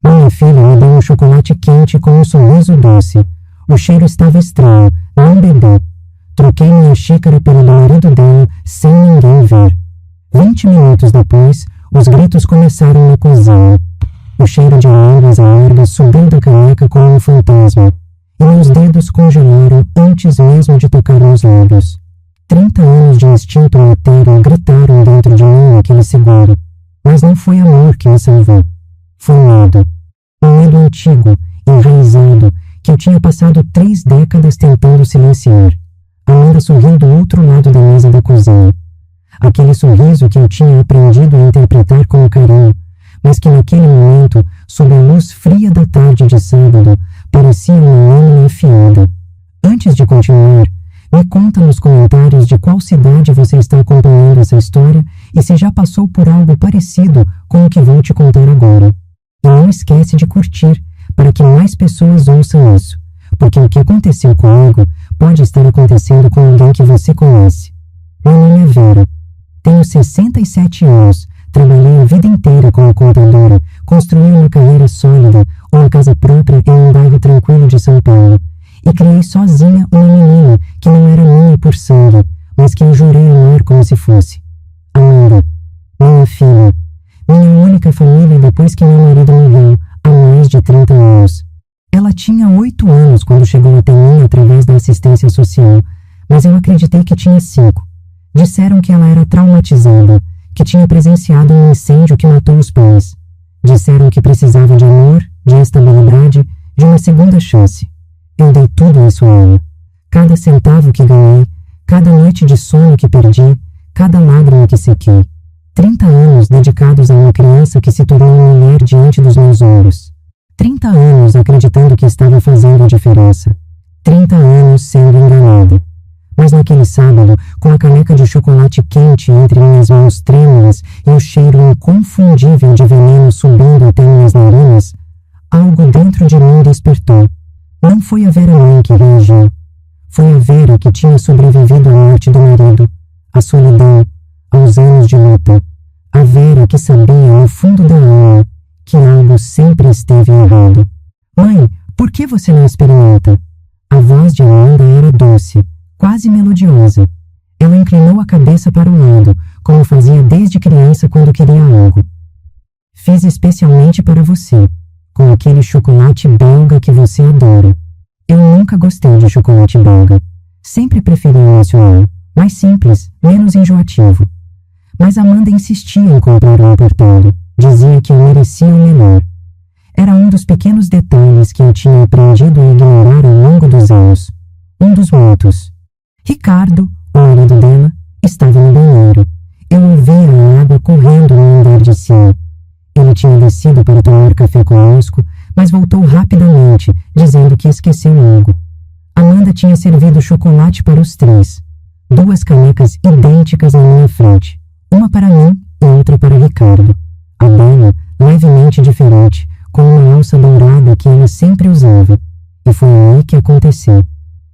Minha filha me deu um chocolate quente com um sorriso doce. O cheiro estava estranho, não bebi. Troquei minha xícara pelo do marido dela, sem ninguém ver. 20 minutos depois, os gritos começaram na cozinha. O cheiro de algas amargas subiu da caneca como um fantasma, e meus dedos congelaram antes mesmo de tocar nos lábios. 30 anos de instinto materno gritaram dentro de mim naquele segundo, mas não foi amor que me salvou. Foi medo. Um medo antigo, enraizado, que eu tinha passado 3 décadas tentando silenciar. Amanda sorriu do outro lado da mesa da cozinha. Aquele sorriso que eu tinha aprendido a interpretar com carinho, mas que naquele momento, sob a luz fria da tarde de sábado, parecia uma lâmina afiada. Antes de continuar, me conta nos comentários de qual cidade você está acompanhando essa história e se já passou por algo parecido com o que vou te contar agora. E não esquece de curtir, para que mais pessoas ouçam isso, porque o que aconteceu comigo pode estar acontecendo com alguém que você conhece. Meu nome é Vera. Tenho 67 anos, trabalhei a vida inteira como contadora, construí uma carreira sólida, uma casa própria em um bairro tranquilo de São Paulo, e criei sozinha uma menina que não era minha por sangue, mas que eu jurei amar como se fosse. Amanda, minha filha, minha única família depois que meu marido morreu, há mais de 30 anos. Ela tinha 8 anos quando chegou até mim através da assistência social, mas eu acreditei que tinha 5. Disseram que ela era traumatizada, que tinha presenciado um incêndio que matou os pais. Disseram que precisava de amor, de estabilidade, de uma segunda chance. Eu dei tudo isso a ela. Cada centavo que ganhei, cada noite de sono que perdi, cada lágrima que sequei. 30 anos dedicados a uma criança que se tornou mulher diante dos meus olhos. 30 anos acreditando que estava fazendo a diferença. 30 anos sendo enganada. Mas naquele sábado, com a caneca de chocolate quente entre minhas mãos trêmulas e o cheiro inconfundível de veneno subindo até minhas narinas, algo dentro de mim despertou. Não foi a Vera mãe que reagiu. Foi a Vera que tinha sobrevivido à morte do marido, à solidão, aos anos de luta. A Vera que sabia no fundo da alma que algo sempre esteve errado. Mãe, por que você não experimenta? A voz de Amanda era doce, quase melodiosa. Ela inclinou a cabeça para o lado, como fazia desde criança quando queria algo. Fiz especialmente para você, com aquele chocolate belga que você adora. Eu nunca gostei de chocolate belga. Sempre preferi o nacional, mais simples, menos enjoativo. Mas Amanda insistia em comprar o importado. Dizia que eu merecia o melhor. Era um dos pequenos detalhes que eu tinha aprendido a ignorar ao longo dos anos. Um dos muitos. Ricardo, o marido dela, estava no banheiro. Eu ouvia a água correndo no andar de cima. Ele tinha descido para tomar café conosco, mas voltou rapidamente, dizendo que esqueceu algo. Amanda tinha servido chocolate para os 3. 2 canecas idênticas na minha frente. Uma para mim e outra para Ricardo. A dela, levemente diferente, com uma alça dourada que ela sempre usava. E foi aí que aconteceu.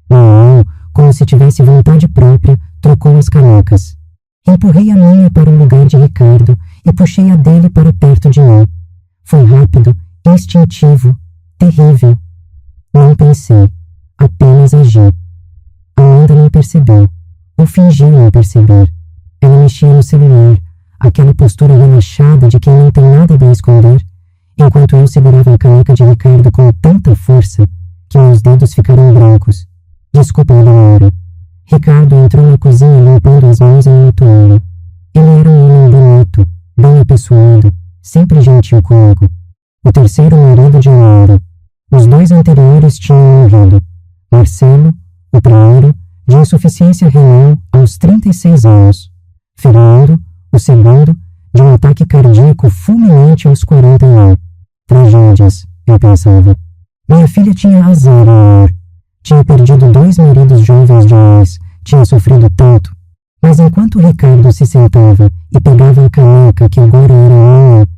Minha como se tivesse vontade própria, trocou as canecas. Empurrei a minha para o lugar de Ricardo e puxei a dele para perto de mim. Foi rápido, instintivo, terrível. Não pensei, apenas agi. Amanda não percebeu, ou fingiu não perceber. Ela mexia no celular, aquela postura relaxada de quem não tem nada a esconder, enquanto eu segurava a caneca de Ricardo com tanta força que meus dedos ficaram brancos. Desculpa a demora. Ricardo entrou na cozinha limpando as mãos em uma toalha. Ele era um homem bonito, bem apessoado, sempre gentil comigo. O terceiro marido de Amanda. Os 2 anteriores tinham morrido. Marcelo, o primeiro, de insuficiência renal aos 36 anos. Fernando, o segundo, de um ataque cardíaco fulminante aos 41. Tragédias, eu pensava. Minha filha tinha azar, amor. Tinha perdido 2 maridos jovens demais, tinha sofrido tanto. Mas enquanto Ricardo se sentava e pegava a caneca que agora era minha,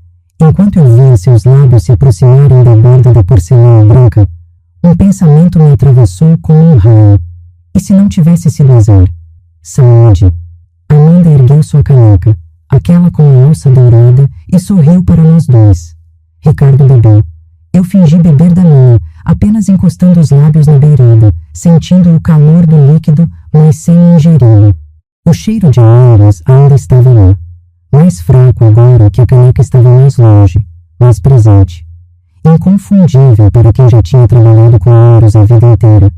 enquanto eu via seus lábios se aproximarem da borda da porcelana branca, um pensamento me atravessou como um raio. E se não tivesse sido azar? Saúde. Amanda ergueu sua caneca, aquela com a alça dourada, e sorriu para nós 2. Ricardo bebeu, fingi beber da minha, apenas encostando os lábios na beirada, sentindo o calor do líquido, mas sem ingeri-lo. O cheiro de amêndoas ainda estava lá, mais fraco agora que a caneca estava mais longe, mais presente. Inconfundível para quem já tinha trabalhado com ouros a vida inteira,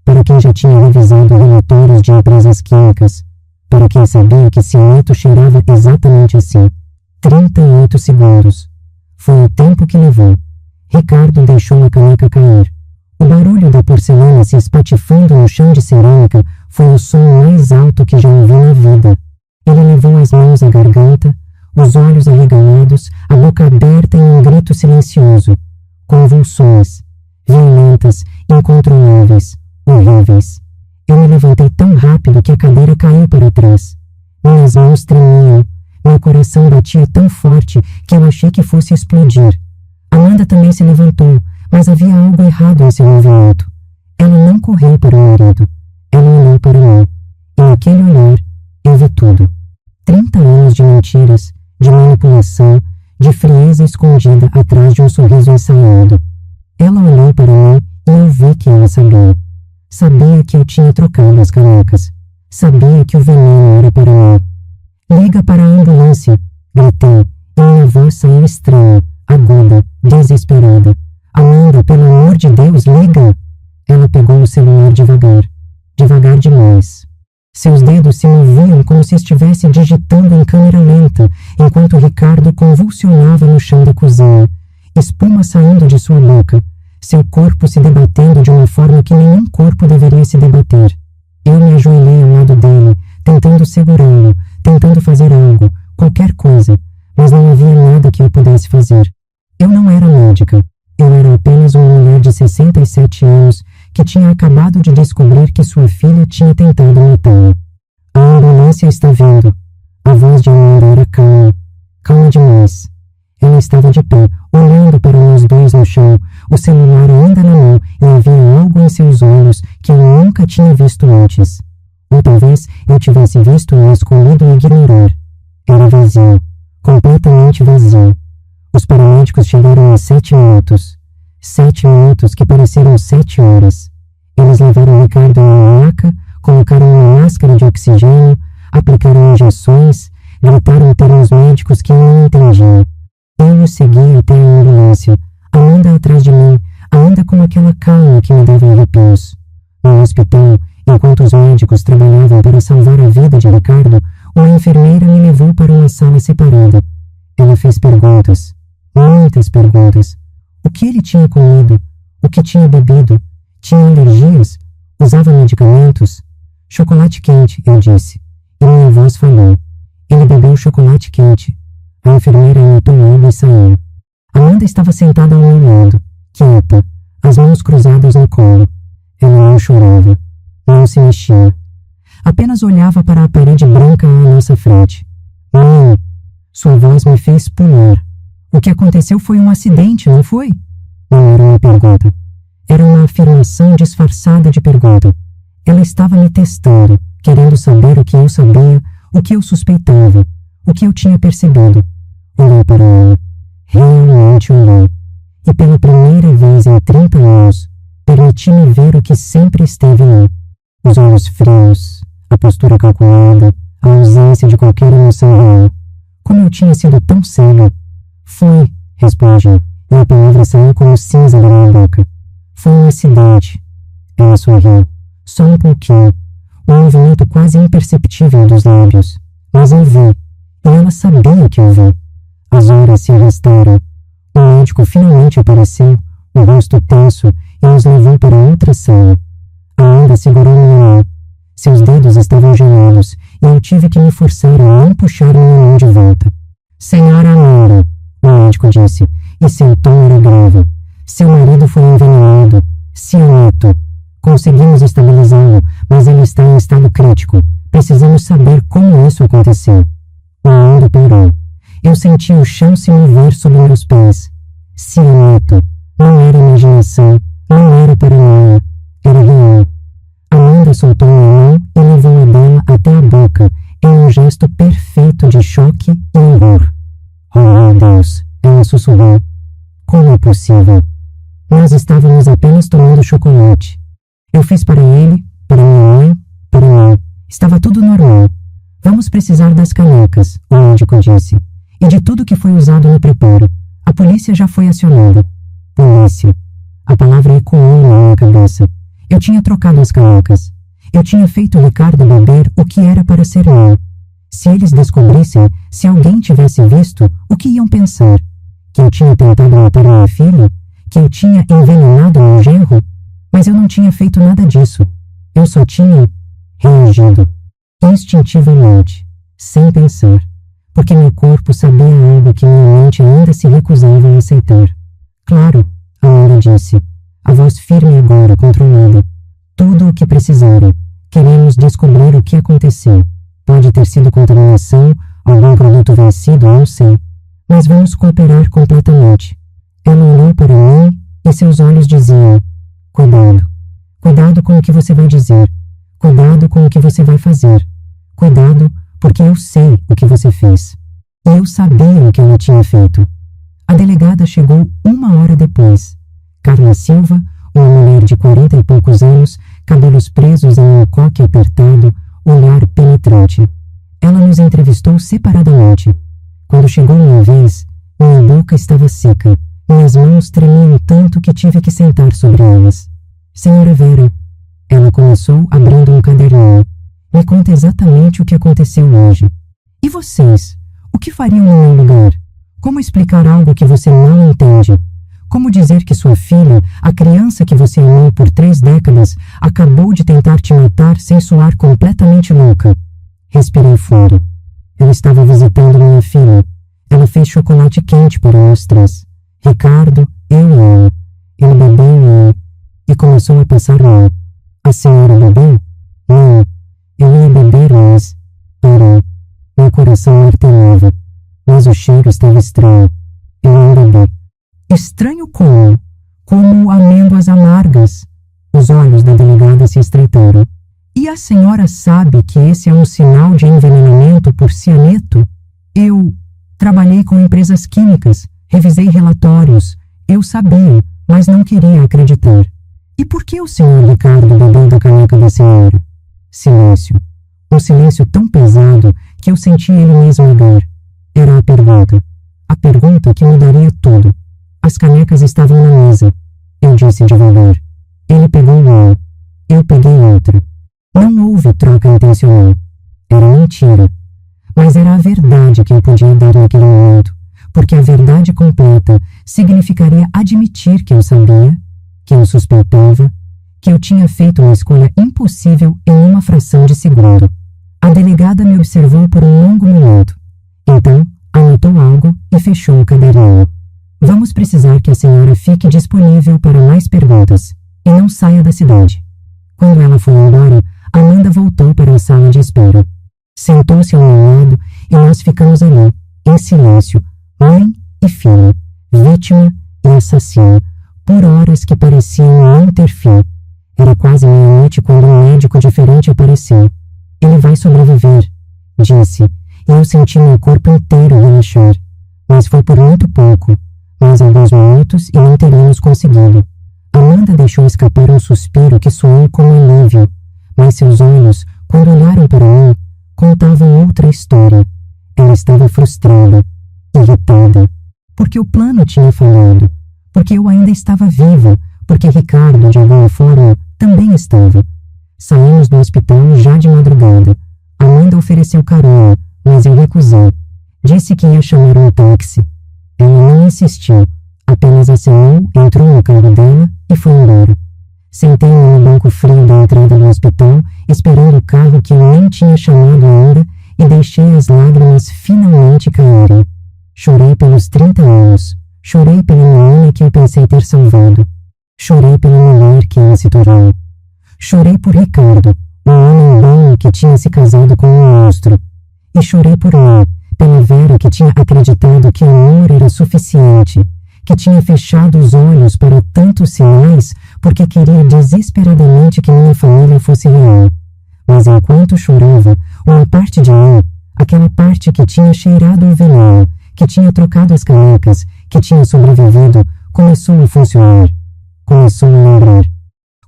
para quem já tinha revisado relatórios de empresas químicas, para quem sabia que cianeto cheirava exatamente assim. 38 segundos. Foi o tempo que levou. Ricardo deixou a caneca cair. O barulho da porcelana se espatifando no chão de cerâmica foi o som mais alto que já ouvi na vida. Ele levou as mãos à garganta, os olhos arregalados, a boca aberta em um grito silencioso. Convulsões, violentas, incontroláveis, horríveis. Eu me levantei tão rápido que a cadeira caiu para trás. Minhas mãos tremiam, meu coração batia tão forte que eu achei que fosse explodir. Amanda também se levantou, mas havia algo errado em seu movimento. Ela não correu para o marido. Ela olhou para mim. E naquele olhar, eu vi tudo. 30 anos de mentiras, de manipulação, de frieza escondida atrás de um sorriso ensaiado. Ela olhou para mim e eu vi que ela sabia. Sabia que eu tinha trocado as canecas. Sabia que o veneno era para mim. Liga para a ambulância, gritei, e minha voz saiu estranha, aguda, desesperada. Amanda, pelo amor de Deus, liga! Ela pegou o celular devagar, devagar demais. Seus dedos se moviam como se estivesse digitando em câmera lenta, enquanto Ricardo convulsionava no chão da cozinha, espuma saindo de sua boca, seu corpo se debatendo de uma forma que nenhum corpo deveria se debater. Eu me ajoelhei ao lado dele, tentando segurá-lo, tentando fazer algo, qualquer coisa, mas não havia nada que eu pudesse fazer. Eu não era médica. Eu era apenas uma mulher de 67 anos que tinha acabado de descobrir que sua filha tinha tentado matá-la. A ambulância está vindo. A voz de Amanda era calma, calma demais. Ela estava de pé, olhando para nós dois no chão, o celular ainda na mão, e havia algo em seus olhos que eu nunca tinha visto antes. Ou talvez eu tivesse visto e escolhido ignorar. Era vazio, completamente vazio. Os paramédicos chegaram em 7 minutos. 7 minutos que pareceram 7 horas. Eles levaram Ricardo em uma maca, colocaram uma máscara de oxigênio, aplicaram injeções, gritaram termos médicos que eu não entendia. Eu o segui até a ambulância, Amanda atrás de mim, ainda com aquela calma que me dava arrepios. No hospital, enquanto os médicos trabalhavam para salvar a vida de Ricardo, uma enfermeira me levou para uma sala separada. Ela fez perguntas, muitas perguntas. O que ele tinha comido? O que tinha bebido? Tinha alergias? Usava medicamentos? Chocolate quente, eu disse. E minha voz falou. Ele bebeu chocolate quente. A enfermeira anotou algo e saiu. Amanda estava sentada ao meu lado, quieta, as mãos cruzadas no colo. Ela não chorava, não se mexia. Apenas olhava para a parede branca à nossa frente. Mãe, sua voz me fez pular. O que aconteceu foi um acidente, não foi? Não era uma pergunta. Era uma afirmação disfarçada de pergunta. Ela estava me testando, querendo saber o que eu sabia, o que eu suspeitava, o que eu tinha percebido. Olhei para ela. Realmente olhei. E pela primeira vez em 30 anos, permiti-me ver o que sempre esteve lá. Os olhos frios, a postura calculada, a ausência de qualquer emoção real. Como eu tinha sido tão cega. Foi, respondi, e a palavra saiu como cinza da minha boca. Foi um acidente. Ela sorriu. Só um pouquinho. Um movimento quase imperceptível dos lábios. Mas eu vi. E ela sabia que eu vi. As horas se arrastaram. O médico finalmente apareceu, o rosto tenso, e nos levou para outra sala. A Amanda segurou minha mão. Seus dedos estavam gelados, e eu tive que me forçar a não puxar minha mão de volta. Senhora Amanda, o médico disse, e seu tom era grave. Seu marido foi envenenado. Cianeto. Conseguimos estabilizá-lo, mas ele está em estado crítico. Precisamos saber como isso aconteceu. A Amanda parou. Eu senti o chão se mover sob meus pés. Cianeto. Não era imaginação, não era paranoia. Era real. Amanda soltou minha mão e levou a dela até a boca, em um gesto perfeito de choque e horror. Oh, meu Deus, ela sussurrou. Como é possível? Nós estávamos apenas tomando chocolate. Eu fiz para ele, para minha mãe, para mim. Estava tudo normal. Vamos precisar das canecas, o médico disse, e de tudo que foi usado no preparo. A polícia já foi acionada. Polícia. A palavra ecoou na minha cabeça. Eu tinha trocado as canecas. Eu tinha feito Ricardo beber o que era para ser meu. Se eles descobrissem, se alguém tivesse visto, o que iam pensar? Que eu tinha tentado matar minha filha? Que eu tinha envenenado meu genro? Mas eu não tinha feito nada disso. Eu só tinha reagido, instintivamente, sem pensar, porque meu corpo sabia algo que minha mente ainda se recusava a aceitar. Claro, Amanda disse, a voz firme agora, controlada. Tudo o que precisarem. Queremos descobrir o que aconteceu. Pode ter sido contaminação, algum produto vencido, não sei. Mas vamos cooperar completamente. Ela olhou para mim e seus olhos diziam: cuidado. Cuidado com o que você vai dizer. Cuidado com o que você vai fazer. Cuidado, porque eu sei o que você fez. E eu sabia o que ela tinha feito. A delegada chegou 1 hora depois. Carla Silva, uma mulher de 40 e poucos anos, cabelos presos em um coque apertado, olhar penetrante. Ela nos entrevistou separadamente. Quando chegou minha vez, minha boca estava seca. Minhas mãos tremiam tanto que tive que sentar sobre elas. Senhora Vera, ela começou abrindo um caderninho. Me conta exatamente o que aconteceu hoje. E vocês? O que fariam no meu lugar? Como explicar algo que você não entende? Como dizer que sua filha, a criança que você amou por 3 décadas, acabou de tentar te matar sem soar completamente louca? Respirei fundo. Eu estava visitando minha filha. Ela fez chocolate quente para nós 3. Ricardo, eu e ela. Ele bebeu e começou a passar mal. A senhora bebeu? Não. Eu ia beber, mas... Parei. Meu coração martelava. Mas o cheiro estava estranho. Eu não bebi. Estranho como? Como amêndoas amargas. Os olhos da delegada se estreitaram. E a senhora sabe que esse é um sinal de envenenamento por cianeto? Eu trabalhei com empresas químicas, revisei relatórios. Eu sabia, mas não queria acreditar. E por que o senhor Ricardo bebeu da caneca da senhora? Silêncio. Um silêncio tão pesado que eu senti ele me esmagar. Era a pergunta. A pergunta que mudaria tudo. As canecas estavam na mesa. Eu disse devagar. Ele pegou uma. Eu peguei outra. Não houve troca intencional. Era mentira. Mas era a verdade que eu podia dar naquele momento, porque a verdade completa significaria admitir que eu sabia, que eu suspeitava, que eu tinha feito uma escolha impossível em uma fração de segundo. A delegada me observou por um longo momento. Então, anotou algo e fechou o caderninho. Vamos precisar que a senhora fique disponível para mais perguntas e não saia da cidade. Quando ela foi embora, Amanda voltou para a sala de espera. Sentou-se ao meu lado e nós ficamos ali, em silêncio, mãe e filha, vítima e assassino, por horas que pareciam não ter fim. Era quase meia-noite quando um médico diferente apareceu. Ele vai sobreviver, disse, e eu senti meu corpo inteiro relaxar. Mas foi por muito pouco, mais alguns minutos e não teríamos conseguido. Amanda deixou escapar um suspiro que soou como alívio, mas seus olhos, quando olharam para mim, contavam outra história. Ela estava frustrada, irritada, porque o plano tinha falhado, porque eu ainda estava viva, porque Ricardo, de alguma forma, também estava. Saímos do hospital já de madrugada. Amanda ofereceu carona, mas eu recusei. Disse que ia chamar um táxi. Ela não insistiu, apenas acenou, entrou no carro dela e foi embora. Sentei-me no banco frio da entrada do hospital, esperando o carro que eu nem tinha chamado ainda, e deixei as lágrimas finalmente caírem. Chorei pelos 30 anos. Chorei pela menina que eu pensei ter salvado. Chorei pela mulher que ela se tornou. Chorei por Ricardo, um homem bom que tinha se casado com um monstro. E chorei por mim, pela Vera que tinha acreditado que amor era suficiente, que tinha fechado os olhos para tantos sinais porque queria desesperadamente que minha família fosse real. Mas enquanto chorava, uma parte de mim, aquela parte que tinha cheirado o veneno, que tinha trocado as canecas, que tinha sobrevivido, começou a funcionar. começou a lembrar.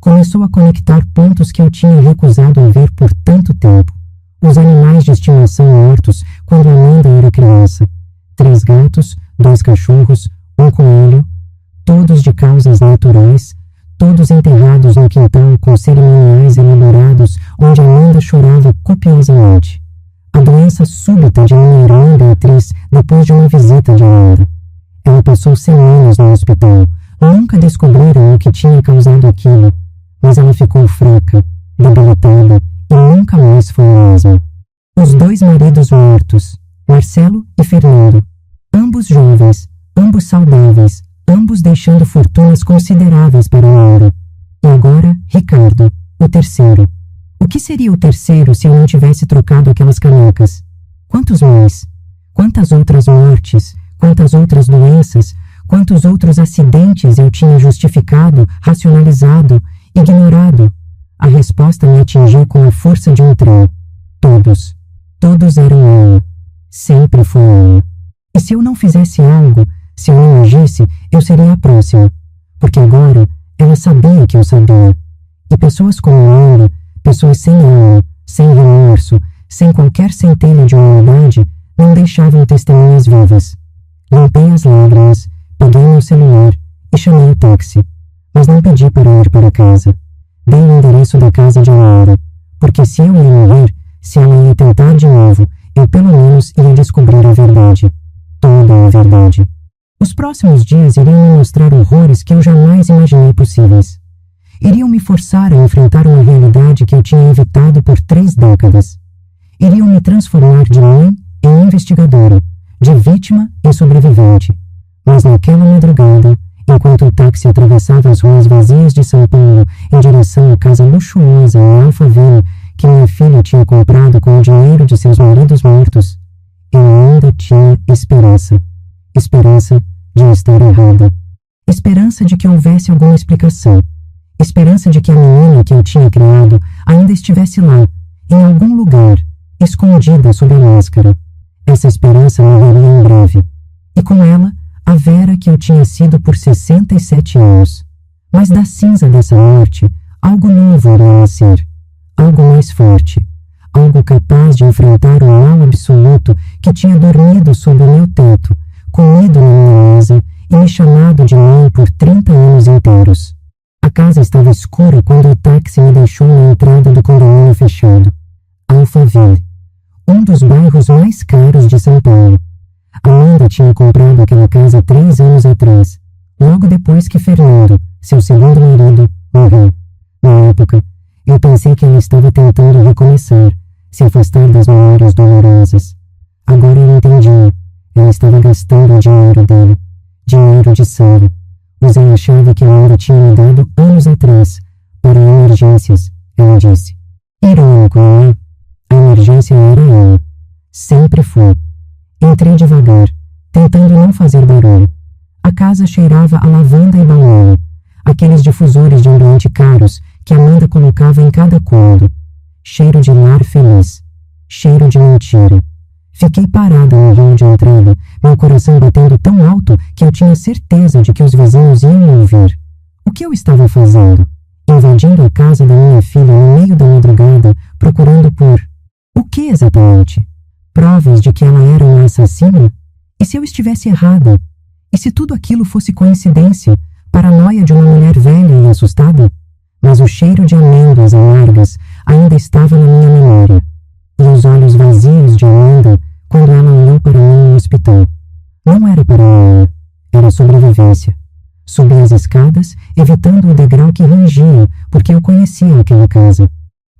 Começou a conectar pontos que eu tinha recusado a ver por tanto tempo. Os animais de estimação mortos quando Amanda era criança. 3 gatos, 2 cachorros, 1 coelho, todos de causas naturais, todos enterrados no quintal com cerimoniais elaborados onde Amanda chorava copiosamente. A doença súbita de minha irmã Beatriz depois de uma visita de Amanda. Ela passou semanas no hospital. Nunca descobriram o que tinha causado aquilo, mas ela ficou fraca, debilitada e nunca mais foi a mesma. Os 2 maridos mortos, Marcelo e Fernando, ambos jovens, ambos saudáveis, ambos deixando fortunas consideráveis para Amanda. E agora, Ricardo, o terceiro. O que seria o terceiro se eu não tivesse trocado aquelas canecas? Quantos mais? Quantas outras mortes? Quantas outras doenças? Quantos outros acidentes eu tinha justificado, racionalizado, ignorado? A resposta me atingiu com a força de um trem. Todos. Todos eram ela. Sempre foi ela. E se eu não fizesse algo, se eu não agisse, eu seria a próxima. Porque agora, ela sabia que eu sabia. E pessoas como ela, pessoas sem alma, sem remorso, sem qualquer centelha de humanidade, não deixavam testemunhas vivas. Limpei as lágrimas, peguei meu celular e chamei o táxi. Mas não pedi para ir para casa. Dei o endereço da casa de Amanda, porque se eu ia morrer, se ela ia tentar de novo, eu pelo menos ia descobrir a verdade. Toda a verdade. Os próximos dias iriam me mostrar horrores que eu jamais imaginei possíveis. Iriam me forçar a enfrentar uma realidade que eu tinha evitado por 3 décadas. Iriam me transformar de mãe em investigadora, de vítima em sobrevivente. Mas naquela madrugada, enquanto o táxi atravessava as ruas vazias de São Paulo em direção à casa luxuosa em Alphaville que minha filha tinha comprado com o dinheiro de seus maridos mortos, eu ainda tinha esperança. Esperança de estar errada. Esperança de que houvesse alguma explicação. Esperança de que a menina que eu tinha criado ainda estivesse lá, em algum lugar, escondida sob a máscara. Essa esperança morreria em breve. E com ela, a Vera que eu tinha sido por 67 anos. Mas da cinza dessa morte, algo novo iria nascer. Algo mais forte. Algo capaz de enfrentar o mal absoluto que tinha dormido sob o meu teto, comido na minha mesa e me chamado de mãe por 30 anos inteiros. A casa estava escura quando o táxi me deixou na entrada do condomínio fechado. Alphaville, um dos bairros mais caros de São Paulo. Amanda tinha comprado aquela casa 3 anos atrás, logo depois que Fernando, seu segundo marido, morreu. Na época, eu pensei que ela estava tentando recomeçar, se afastar das memórias dolorosas. Agora eu entendi. Ela estava gastando o dinheiro dele. Dinheiro de Sara. Usei a chave que Amanda tinha me dado anos atrás, para emergências, ela disse. Irônico, não é? A emergência era ela. Sempre foi. Entrei devagar, tentando não fazer barulho. A casa cheirava a lavanda e baunilha, aqueles difusores de ambiente caros que Amanda colocava em cada cômodo. Cheiro de lar feliz. Cheiro de mentira. Fiquei parada no hall de entrada, meu coração batendo tão alto que eu tinha certeza de que os vizinhos iam me ouvir. O que eu estava fazendo? Invadindo a casa da minha filha no meio da madrugada, procurando por... O que exatamente? Provas de que ela era uma assassina? E se eu estivesse errada? E se tudo aquilo fosse coincidência, paranoia de uma mulher velha e assustada? Mas o cheiro de amêndoas amargas ainda estava na minha memória. E os olhos vazios de Amanda quando ela olhou para mim no hospital. Não era paranoia, era sobrevivência. Subi as escadas, evitando o degrau que rangia, porque eu conhecia aquela casa.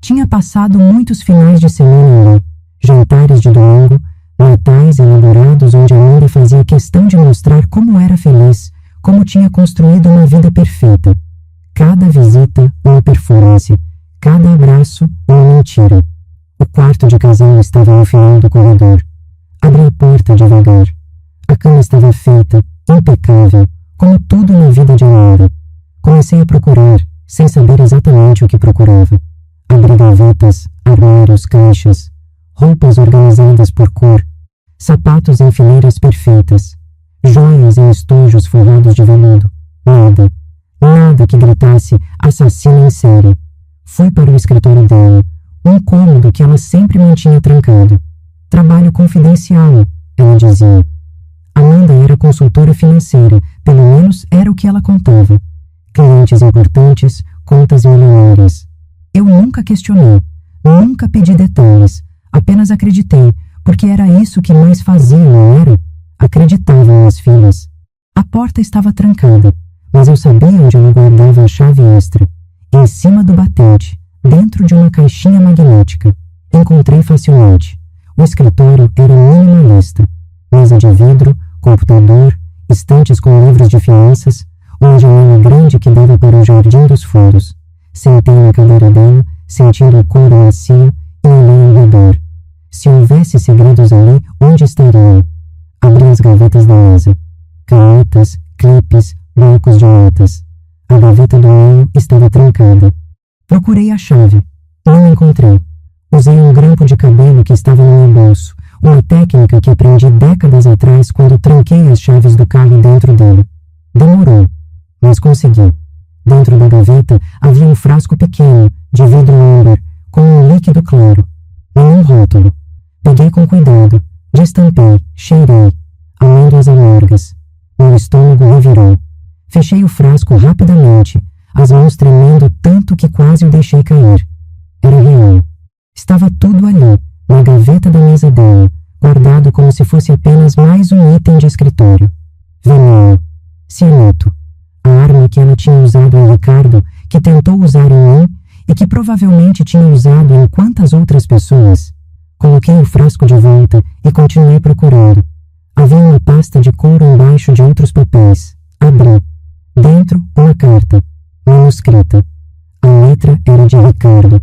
Tinha passado muitos finais de semana ali, jantares de domingo, natais elaborados onde Amanda fazia questão de mostrar como era feliz, como tinha construído uma vida perfeita. Cada visita, uma performance. Cada abraço, uma mentira. O quarto de casal estava no final do corredor. Abri a porta devagar. A cama estava feita, impecável, como tudo na vida de Amanda. Comecei a procurar, sem saber exatamente o que procurava. Abri gavetas, armários, caixas, roupas organizadas por cor, sapatos em fileiras perfeitas, joias em estojos forrados de veludo. Nada esperava que gritasse assassina em série. Fui para o escritório dela, um cômodo que ela sempre mantinha trancado. Trabalho confidencial, ela dizia. Amanda era consultora financeira, pelo menos era o que ela contava. Clientes importantes, contas milionárias. Eu nunca questionei, nunca pedi detalhes, apenas acreditei, porque era isso que mães faziam, não era? Acreditavam nas filhas. A porta estava trancada, mas eu sabia onde ela guardava a chave extra. Em cima do batente, dentro de uma caixinha magnética. Encontrei facilmente. O escritório era minimalista. Mesa de vidro, computador, estantes com livros de finanças, uma janela grande que dava para o jardim dos fundos. Sentei na cadeira dela, sentindo o couro macio e olhei ao redor. Se houvesse segredos ali, onde estariam? Abri as gavetas da mesa. Canetas, clipes, blocos de notas. A gaveta do meio estava trancada. Procurei a chave. Não encontrei. Usei um grampo de cabelo que estava no meu bolso, uma técnica que aprendi décadas atrás quando tranquei as chaves do carro dentro dele. Demorou, mas consegui. Dentro da gaveta havia um frasco pequeno, de vidro âmbar, com um líquido claro. Nenhum rótulo. Peguei com cuidado, destampei, cheirei. Amêndoas amargas. Meu estômago revirou. Fechei o frasco rapidamente, as mãos tremendo tanto que quase o deixei cair. Era real. Estava tudo ali, na gaveta da mesa dela, guardado como se fosse apenas mais um item de escritório. Veneno. Cianeto. A arma que ela tinha usado em Ricardo, que tentou usar em mim e que provavelmente tinha usado em quantas outras pessoas. Coloquei o frasco de volta e continuei procurando. Havia uma pasta de couro embaixo de outros papéis. Abri. Dentro, uma carta. Manuscrita. A letra era de Ricardo.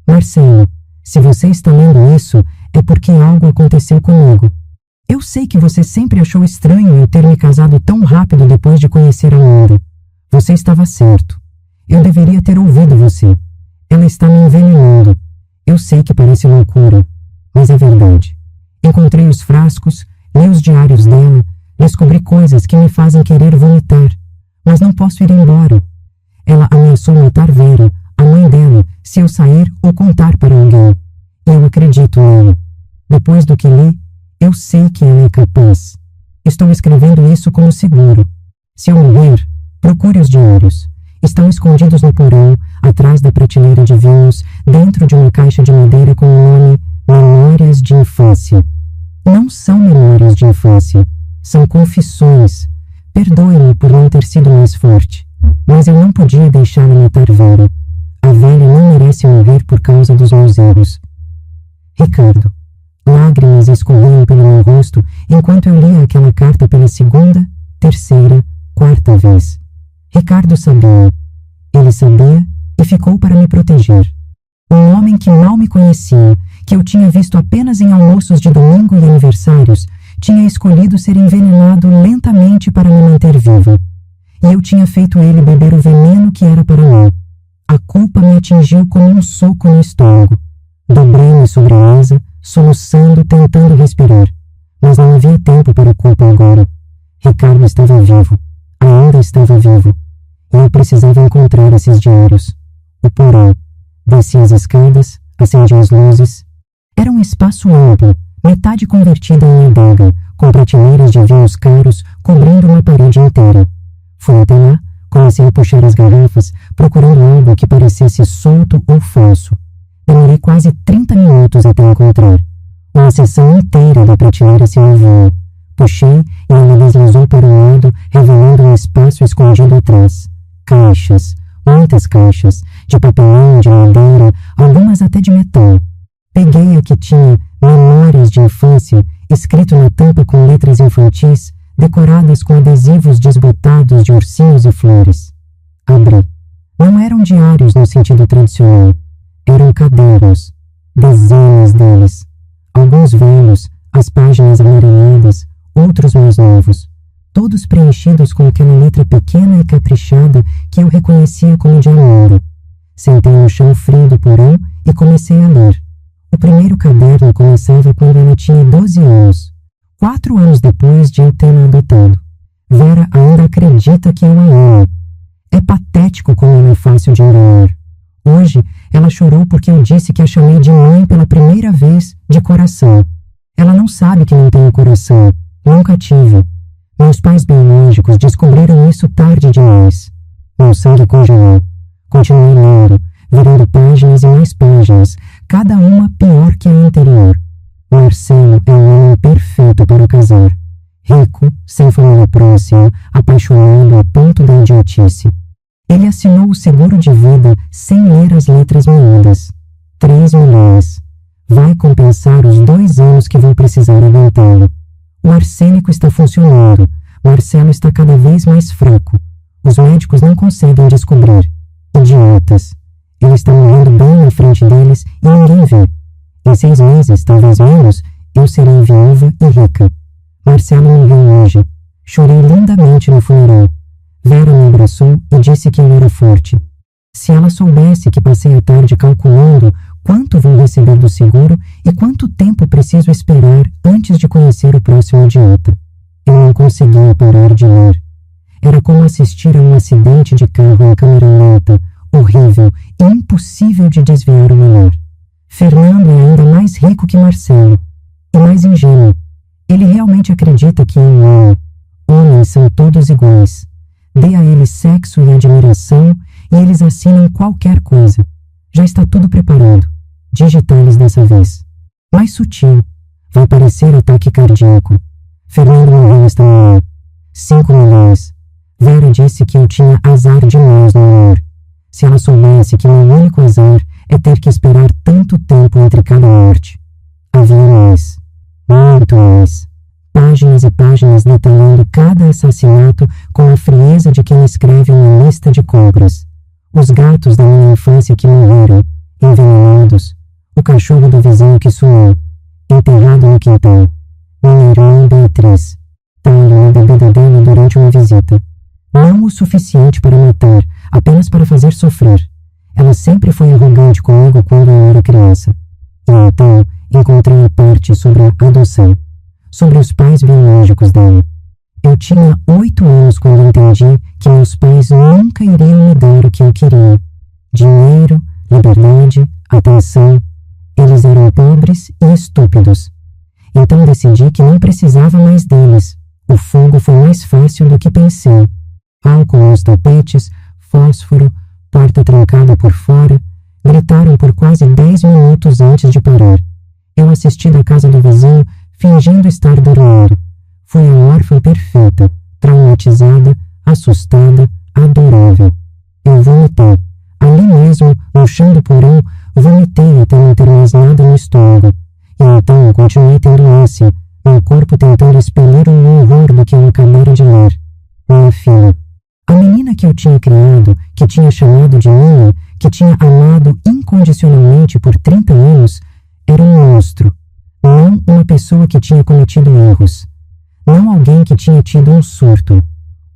Marcelo, se você está lendo isso, é porque algo aconteceu comigo. Eu sei que você sempre achou estranho eu ter me casado tão rápido depois de conhecer Amanda. Você estava certo. Eu deveria ter ouvido você. Ela está me envenenando. Eu sei que parece loucura, mas é verdade. Encontrei os frascos, li os diários dela, descobri coisas que me fazem querer vomitar. Mas não posso ir embora. Ela ameaçou matar Vera, a mãe dela, se eu sair ou contar para alguém. E eu acredito nela. Depois do que li, eu sei que ela é capaz. Estou escrevendo isso como seguro. Se eu morrer, procure os diários. Estão escondidos no porão, atrás da prateleira de vinhos, dentro de uma caixa de madeira com o nome Memórias de Infância. Não são memórias de infância. São confissões. Perdoe-me por não ter sido mais forte, mas eu não podia deixá-la matar Vera. A velha não merece morrer por causa dos meus erros. Ricardo. Lágrimas escorriam pelo meu rosto enquanto eu lia aquela carta pela segunda, terceira, quarta vez. Ricardo sabia. Ele sabia e ficou para me proteger. Um homem que mal me conhecia, que eu tinha visto apenas em almoços de domingo e aniversários, tinha escolhido ser envenenado lentamente para me manter viva. E eu tinha feito ele beber o veneno que era para mim. A culpa me atingiu como um soco no estômago. Dobrei-me sobre a mesa, soluçando, tentando respirar. Mas não havia tempo para a culpa agora. Ricardo estava vivo. Ainda estava vivo. E eu precisava encontrar esses diários. O porão. Desci as escadas, acendi as luzes. Era um espaço amplo, metade convertida em adega, com prateleiras de vinhos caros cobrindo uma parede inteira. Fui até lá, comecei a puxar as garrafas, procurando algo que parecesse solto ou falso. Demorei quase 30 minutos até encontrar. Uma seção inteira da prateleira se movia. Puxei e ela deslizou para o lado, revelando um espaço escondido atrás. Caixas, muitas caixas, de papelão, de madeira, algumas até de metal. Peguei a que tinha Memórias de Infância, escrito na tampa com letras infantis, decoradas com adesivos desbotados de ursinhos e flores. Abri. Não eram diários no sentido tradicional. Eram cadernos. Dezenas deles. Alguns velhos, as páginas amareladas, outros mais novos. Todos preenchidos com aquela letra pequena e caprichada que eu reconhecia como de Amanda. Sentei no chão frio do porão e comecei a ler. O primeiro caderno começava quando ela tinha 12 anos, 4 anos depois de eu tê-la adotado. Vera ainda acredita que eu a amo. É patético prático como ela é fácil de enganar. Hoje, ela chorou porque eu disse que a chamei de mãe pela primeira vez de coração. Ela não sabe que não tenho coração. Nunca tive. Meus pais biológicos descobriram isso tarde demais. Meu sangue congelou. Continuei lendo, virando páginas e mais páginas, cada uma pior que a anterior. Marcelo é um homem perfeito para casar. Rico, sem família próxima, apaixonado a ponto da idiotice. Ele assinou o seguro de vida sem ler as letras miúdas. 3 milhões. Vai compensar os 2 anos que vão precisar aguentá-lo. O arsênico está funcionando. Marcelo está cada vez mais fraco. Os médicos não conseguem descobrir. Idiotas. Ele está morrendo bem na frente deles e ninguém vê. Em 6 meses, talvez menos, eu serei viúva e rica. Marcelo morreu hoje. Chorei lindamente no funeral. Vera me abraçou e disse que eu era forte. Se ela soubesse que passei a tarde calculando quanto vou receber do seguro e quanto tempo preciso esperar antes de conhecer o próximo idiota. Eu não conseguia parar de ler. Era como assistir a um acidente de carro em câmera lenta, horrível e impossível de desviar o olhar. Fernando é ainda mais rico que Marcelo e mais ingênuo. Ele realmente acredita que eu amo. Homens são todos iguais. Dê a eles sexo e admiração e eles assinam qualquer coisa. Já está tudo preparado. Digitales dessa vez. Mais sutil. Vai parecer ataque cardíaco. Fernando morreu esta manhã. 5 milhões. Vera disse que eu tinha azar demais no amor. Se ela soubesse que meu único azar é ter que esperar tanto tempo entre cada morte. Havia mais. Muito mais. Páginas e páginas detalhando cada assassinato com a frieza de quem escreve uma lista de compras. Os gatos da minha infância que morreram, envenenados. O cachorro do vizinho que sumiu, enterrado no quintal. Minha irmã Beatriz, talho na bebida dela durante uma visita. Não o suficiente para matar, apenas para fazer sofrer. Ela sempre foi arrogante comigo quando eu era criança. E então encontrei a parte sobre a adoção, sobre os pais biológicos dela. Eu tinha 8 anos quando entendi que meus pais nunca iriam me dar o que eu queria. Dinheiro, liberdade, atenção. Eles eram pobres e estúpidos. Então decidi que não precisava mais deles. O fogo foi mais fácil do que pensei. Álcool nos tapetes, fósforo, porta trancada por fora. Gritaram por quase 10 minutos antes de parar. Eu assisti da casa do vizinho, fingindo estar dormindo. Fui a órfã perfeita, traumatizada, assustada, adorável. Eu vomitei. Ali mesmo, no chão do porão, vomitei até não ter mais nada no estômago. E então continuei tendo ânsia, meu corpo tentando expelir um horror do que eu acabara de ler. Minha filha. A menina que eu tinha criado, que tinha chamado de minha, que tinha amado incondicionalmente por 30 anos, era um monstro. Não uma pessoa que tinha cometido erros. Não alguém que tinha tido um surto.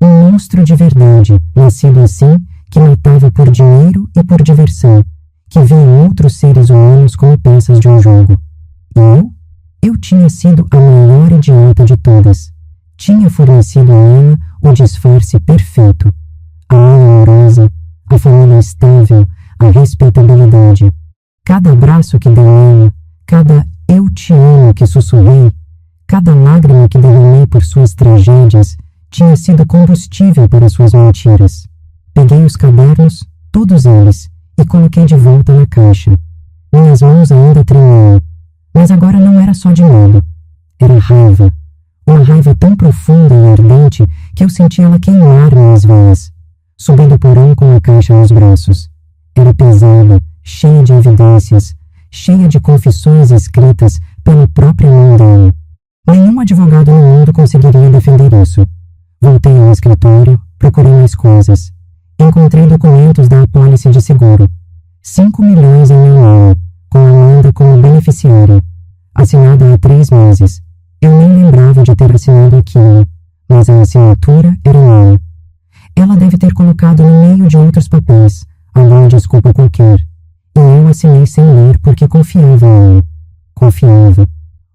Um monstro de verdade, nascido assim, que matava por dinheiro e por diversão, que via outros seres humanos como peças de um jogo. E eu? Eu tinha sido a maior idiota de todas. Tinha fornecido a ela o disfarce perfeito. A mãe amorosa, a família estável, a respeitabilidade. Cada abraço que dei nela, cada eu te amo que sussurrei, cada lágrima que derramei por suas tragédias, tinha sido combustível para suas mentiras. Peguei os cadernos, todos eles, e coloquei de volta na caixa. Minhas mãos ainda tremiam, mas agora não era só de medo. Era raiva. Uma raiva tão profunda e ardente que eu senti ela queimar minhas veias. Subi do porão com a caixa nos braços. Era pesada, cheia de evidências, cheia de confissões escritas pela própria mão dela. Nenhum advogado no mundo conseguiria defender isso. Voltei ao escritório, procurei mais coisas. Encontrei documentos da apólice de seguro. 5 milhões em meu nome, com Amanda como beneficiária. Assinada há 3 meses. Eu nem lembrava de ter assinado aquilo, mas a assinatura era minha. Ela deve ter colocado no meio de outros papéis, alguma desculpa qualquer. E eu assinei sem ler porque confiava nela. Confiava.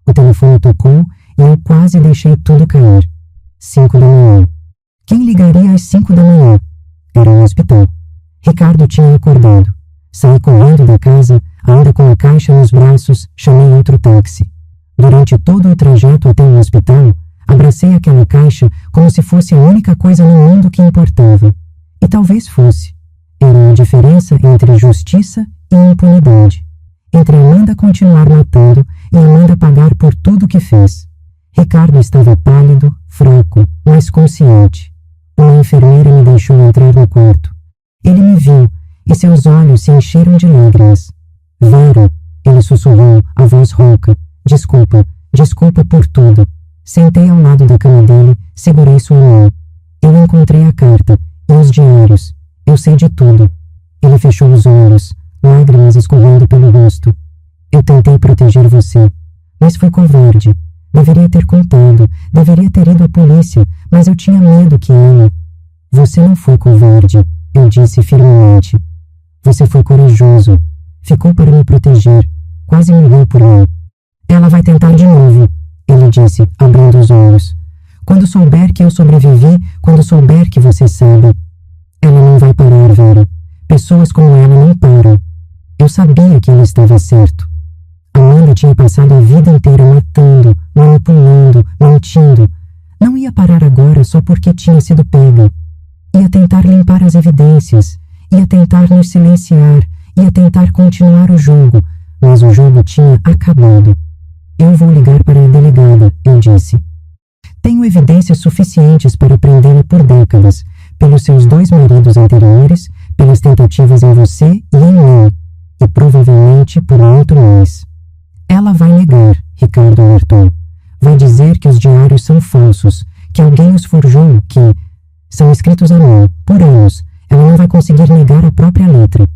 O telefone tocou e eu quase deixei tudo cair. 5 da manhã. Quem ligaria às 5 da manhã? Era um hospital. Ricardo tinha acordado. Saí correndo da casa, ainda com a caixa nos braços, chamei outro táxi. Durante todo o trajeto até o hospital, abracei aquela caixa como se fosse a única coisa no mundo que importava. E talvez fosse. Era a diferença entre justiça e impunidade. Entre Amanda continuar matando e Amanda pagar por tudo que fez. Ricardo estava pálido, fraco, mas consciente. Uma enfermeira me deixou entrar no quarto. Ele me viu e seus olhos se encheram de lágrimas. Vera, ele sussurrou, a voz rouca. Desculpa, desculpa por tudo. Sentei ao lado da cama dele, segurei sua mão. Eu encontrei a carta e os diários. Eu sei de tudo. Ele fechou os olhos, lágrimas escorrendo pelo rosto. Eu tentei proteger você, mas fui covarde. Deveria ter contado, deveria ter ido à polícia, mas eu tinha medo que ela... Você não foi covarde, eu disse firmemente. Você foi corajoso. Ficou para me proteger. Quase morreu por mim. Ela vai tentar de novo, ele disse, abrindo os olhos. Quando souber que eu sobrevivi, quando souber que você sabe. Ela não vai parar, Vera. Pessoas como ela não param. Eu sabia que ele estava certo. Amanda tinha passado a vida inteira matando, manipulando, mentindo. Não ia parar agora só porque tinha sido pega. Ia tentar limpar as evidências. Ia tentar nos silenciar. Ia tentar continuar o jogo. Mas o jogo tinha acabado. Eu vou ligar para a delegada, eu disse. Tenho evidências suficientes para prendê-la por décadas, pelos seus 2 maridos anteriores, pelas tentativas em você e em mim, e provavelmente por muito mais. Ela vai negar, Ricardo alertou. Vai dizer que os diários são falsos, que alguém os forjou, que são escritos à mão, por anos. Ela não vai conseguir negar a própria letra.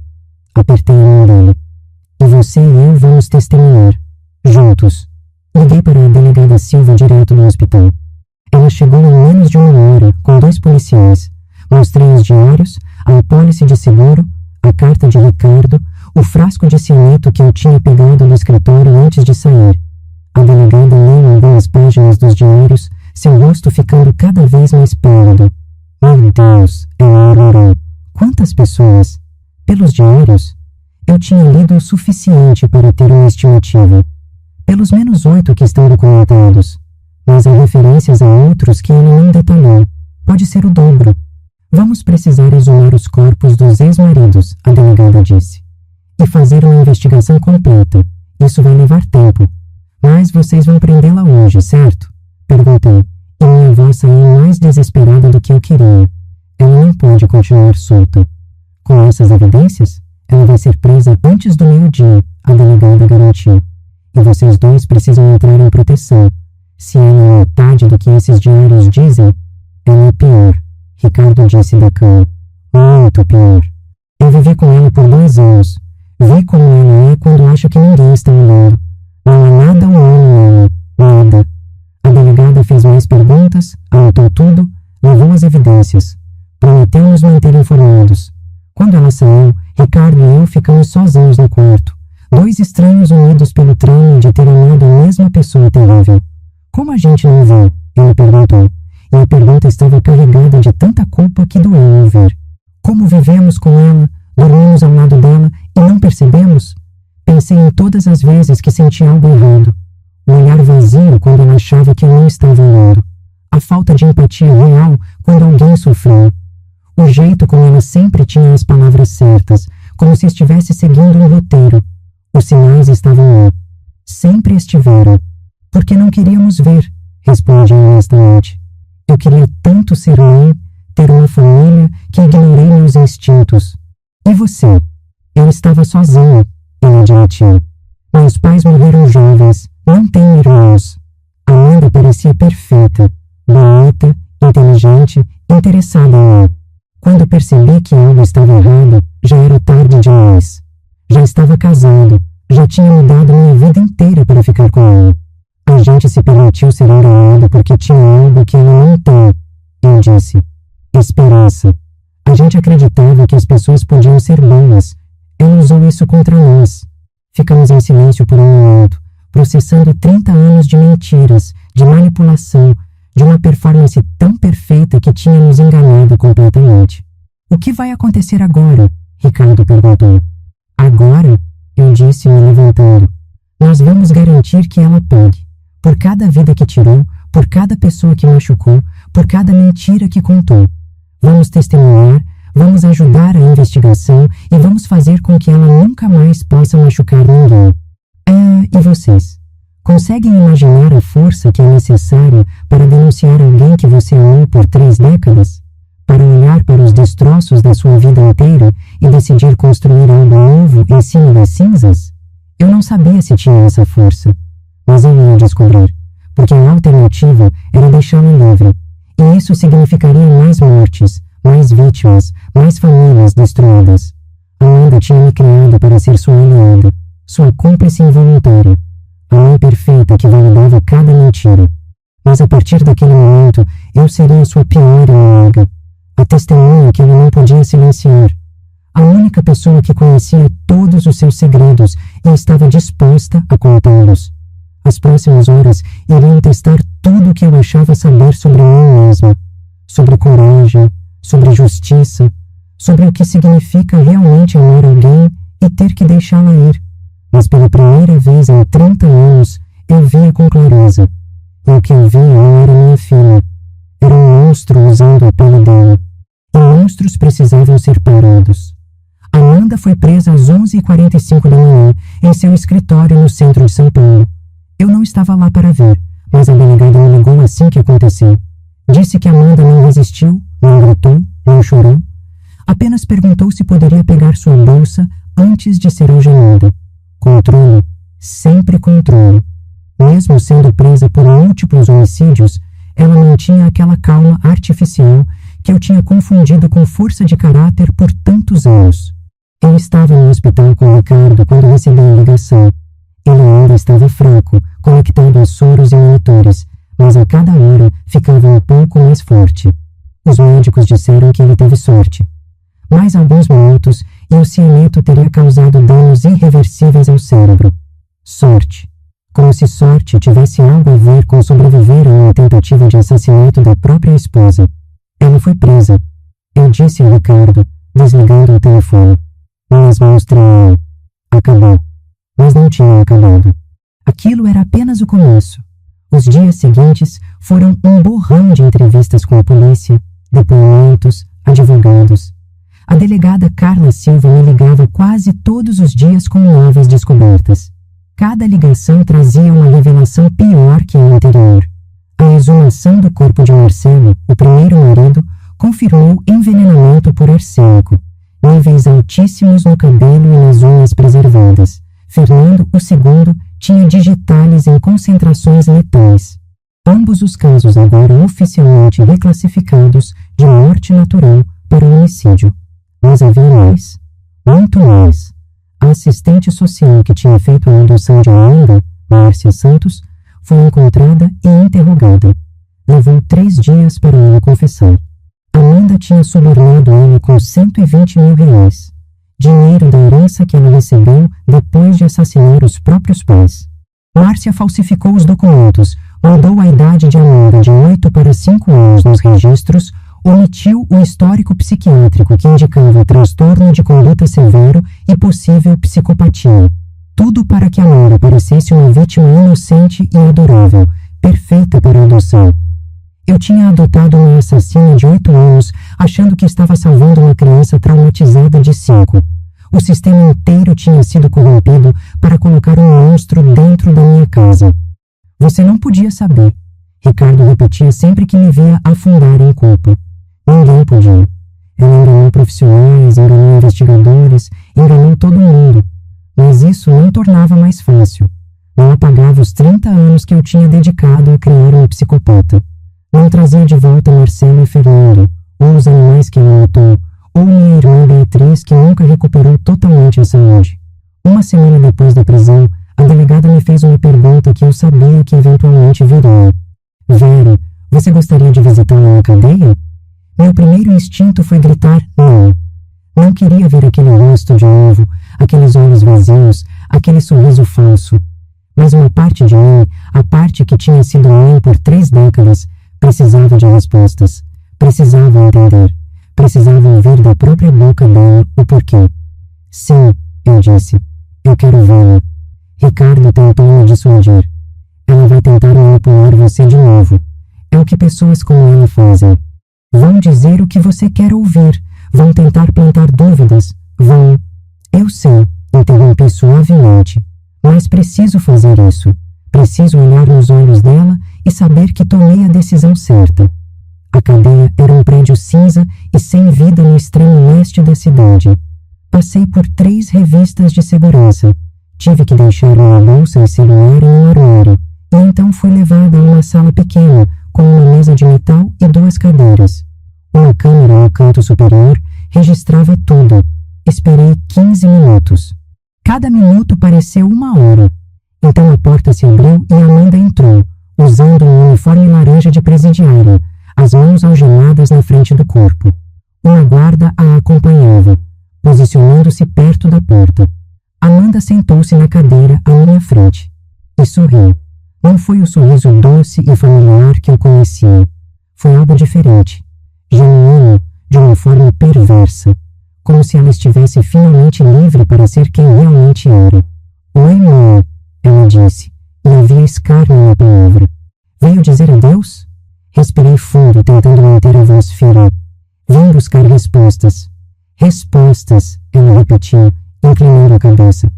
Apertei a mão dele. E você e eu vamos testemunhar. Juntos. Liguei para a delegada Silva direto no hospital. Ela chegou em menos de 1 hora, com 2 policiais. Mostrei os diários, a apólice de seguro, a carta de Ricardo, o frasco de cianeto que eu tinha pegado no escritório antes de sair. A delegada leu algumas páginas dos diários, seu rosto ficando cada vez mais pálido. Meu Deus, ela orou. Quantas pessoas? Pelos diários? Eu tinha lido o suficiente para ter uma estimativa. Pelos menos 8 que estão documentados. Mas há referências a outros que ele não detalhou. Pode ser o dobro. Vamos precisar exumar os corpos dos ex-maridos, a delegada disse. E fazer uma investigação completa. Isso vai levar tempo. Mas vocês vão prendê-la hoje, certo? Perguntei, e minha voz saiu mais desesperada do que eu queria. Ela não pode continuar solta. Com essas evidências, ela vai ser presa antes do meio-dia, a delegada garantiu. E vocês 2 precisam entrar em proteção. Se ela é metade do que esses diários dizem, ela é pior, Ricardo disse da cama. Muito pior. Eu vivi com ela por 2 anos. Vi como ela é quando acha que ninguém está olhando. Não há nada humano nela. Nada. A delegada fez mais perguntas, anotou tudo, levou as evidências. Prometeu nos manter informados. Quando ela saiu, Ricardo e eu ficamos sozinhos no quarto. 2 estranhos unidos pelo trauma de ter amado a mesma pessoa terrível. Como a gente não viu? Ele perguntou. E a pergunta estava carregada de tanta culpa que doeu ouvir. Como vivemos com ela, dormimos ao lado dela e não percebemos? Pensei em todas as vezes que senti algo errado. O olhar vazio quando ela achava que eu não estava olhando. A falta de empatia real quando alguém sofreu. O jeito como ela sempre tinha as palavras certas, como se estivesse seguindo um roteiro. Os sinais estavam lá. Sempre estiveram. Porque não queríamos ver, respondi honestamente. Eu queria tanto ser mãe, ter uma família, que ignorei meus instintos. E você? Eu estava sozinha, ele admitiu. Meus pais morreram jovens, não tenho irmãos. Amanda parecia perfeita, bonita, inteligente, interessada em mim. Quando percebi que algo estava errado, já era tarde demais. Já estava casado, já tinha mudado minha vida inteira para ficar com ela. A gente se permitiu ser enganado porque tinha algo que ela não tem, eu disse. Esperança. A gente acreditava que as pessoas podiam ser boas. Ela usou isso contra nós. Ficamos em silêncio por um momento, processando 30 anos de mentiras, de manipulação, de uma performance tão perfeita que tinha nos enganado completamente. O que vai acontecer agora? Ricardo perguntou. Agora, eu disse, me levantando. Nós vamos garantir que ela pague. Por cada vida que tirou, por cada pessoa que machucou, por cada mentira que contou. Vamos testemunhar, vamos ajudar a investigação e vamos fazer com que ela nunca mais possa machucar ninguém. E vocês? Conseguem imaginar a força que é necessária para denunciar alguém que você amou por 3 décadas? Para olhar para os destroços da sua vida inteira e decidir construir algo novo em cima das cinzas? Eu não sabia se tinha essa força, mas eu ia descobrir, porque a alternativa era deixá-la livre, e isso significaria mais mortes, mais vítimas, mais famílias destruídas. Amanda tinha me criado para ser sua aliada, sua cúmplice involuntária, a mãe perfeita que validava cada mentira. Mas a partir daquele momento, eu seria sua pior inimiga, a testemunha que ela não podia silenciar, a única pessoa que conhecia todos os seus segredos e estava disposta a contá-los. As próximas horas iriam testar tudo o que eu achava saber sobre mim mesma, sobre coragem, sobre justiça, sobre o que significa realmente amar alguém e ter que deixá-la ir. Mas pela primeira vez em 30 anos, eu via com clareza. E o que eu via não era minha filha. Era um monstro usando a pele dela. E monstros precisavam ser parados. Amanda foi presa às 11h45 da manhã em seu escritório no centro de São Paulo. Eu não estava lá para ver, mas a delegada me ligou assim que aconteceu. Disse que Amanda não resistiu, não gritou, não chorou. Apenas perguntou se poderia pegar sua bolsa antes de ser algemada. Controle, sempre controle. Mesmo sendo presa por múltiplos homicídios, ela mantinha aquela calma artificial que eu tinha confundido com força de caráter por tantos anos. Eu estava no hospital com o Ricardo quando recebi a ligação. Ele ainda estava fraco, conectado a soros e monitores, mas a cada hora ficava um pouco mais forte. Os médicos disseram que ele teve sorte. Mais alguns minutos e o cianeto teria causado danos irreversíveis ao cérebro. Sorte. Como se sorte tivesse algo a ver com sobreviver a uma tentativa de assassinato da própria esposa. Ela foi presa. Eu disse a Ricardo, desligando o telefone. Minhas mãos tremiam. Acabou. Mas não tinha acabado. Aquilo era apenas o começo. Os dias seguintes foram um borrão de entrevistas com a polícia, depoimentos, advogados. A delegada Carla Silva me ligava quase todos os dias com novas descobertas. Cada ligação trazia uma revelação pior que a anterior. A exumação do corpo de Marcelo, o primeiro marido, confirmou envenenamento por arsênico, níveis altíssimos no cabelo e nas unhas preservadas. Fernando, o segundo, tinha digitales em concentrações letais. Ambos os casos agora oficialmente reclassificados de morte natural para homicídio. Mas havia mais. Muito mais. A assistente social que tinha feito a adoção de Amanda, Márcia Santos, foi encontrada e interrogada. Levou 3 dias para ela confessar. Amanda tinha subornado ela com R$120 mil. Dinheiro da herança que ela recebeu depois de assassinar os próprios pais. Márcia falsificou os documentos, mudou a idade de Amanda de 8 para 5 anos nos registros, omitiu o histórico psiquiátrico que indicava transtorno de conduta severo e possível psicopatia. Tudo para que Amanda parecesse uma vítima inocente e adorável, perfeita para a adoção. Eu tinha adotado uma assassina de 8 anos, achando que estava salvando uma criança traumatizada de 5. O sistema inteiro tinha sido corrompido para colocar um monstro dentro da minha casa. Você não podia saber. Ricardo repetia sempre que me via afundar em culpa. Ninguém podia. Ela enganou profissionais, enganou investigadores, enganou todo mundo. Mas isso não tornava mais fácil. Não apagava os 30 anos que eu tinha dedicado a criar uma psicopata. Não trazia de volta Marcelo e Fernando, ou os animais que ela matou, ou minha irmã Beatriz, que nunca recuperou totalmente a saúde. Uma semana depois da prisão, a delegada me fez uma pergunta que eu sabia que eventualmente viria. Vera, você gostaria de visitá-la na cadeia? Meu primeiro instinto foi gritar não. Não queria ver aquele rosto de novo, aqueles olhos vazios, aquele sorriso falso. Mas uma parte de mim, a parte que tinha sido mãe por 3 décadas, precisava de respostas. Precisava entender. Precisava ouvir da própria boca dela o porquê. Sim, eu disse. Eu quero vê-la. Ricardo tentou me dissuadir. Ela vai tentar manipular você de novo. É o que pessoas como ela fazem. Vão dizer o que você quer ouvir. Vão tentar plantar dúvidas. Vão... Eu sei, interrompi suavemente. Mas preciso fazer isso. Preciso olhar nos olhos dela e saber que tomei a decisão certa. A cadeia era um prédio cinza e sem vida no extremo leste da cidade. Passei por 3 revistas de segurança. Tive que deixar minha bolsa e celular em um armário. E então fui levada a uma sala pequena, com uma mesa de metal e 2 cadeiras. Uma câmera no canto superior registrava tudo. Esperei 15 minutos. Cada minuto pareceu 1 hora. Então a porta se abriu e Amanda entrou, usando um uniforme laranja de presidiária, as mãos algemadas na frente do corpo. Uma guarda a acompanhava, posicionando-se perto da porta. Amanda sentou-se na cadeira à minha frente e sorriu. Não foi o sorriso doce e familiar que eu conhecia. Foi algo diferente, genuíno, de uma forma perversa, como se ela estivesse finalmente livre para ser quem realmente era. Oi, mãe, ela disse, e havia escárnio na palavra. Veio dizer adeus? Respirei fundo, tentando manter a voz firme. Vim buscar respostas. Respostas, ela repetiu, inclinando a cabeça.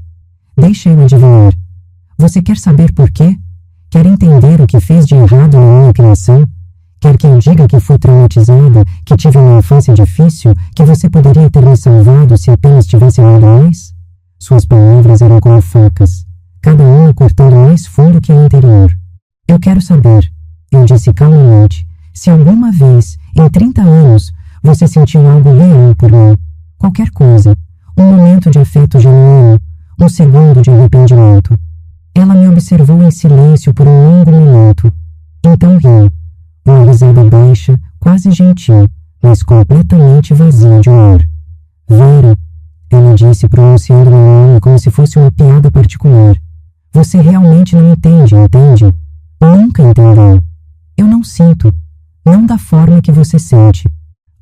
Deixa eu adivinhar. Você quer saber por quê? Quer entender o que fez de errado na minha criação? Quer que eu diga que fui traumatizada, que tive uma infância difícil, que você poderia ter me salvado se apenas tivesse amado mais? Suas palavras eram como facas, cada uma cortando mais fundo que a anterior. Eu quero saber, eu disse calmamente, se alguma vez, em 30 anos, você sentiu algo real por mim. Qualquer coisa, um momento de afeto genuíno, um segundo de arrependimento. Ela me observou em silêncio por um longo minuto. Então riu. Uma risada baixa, quase gentil, mas completamente vazia de humor. Vera, ela disse pronunciando meu nome como se fosse uma piada particular. Você realmente não entende, entende? Nunca entendeu. Eu não sinto. Não da forma que você sente.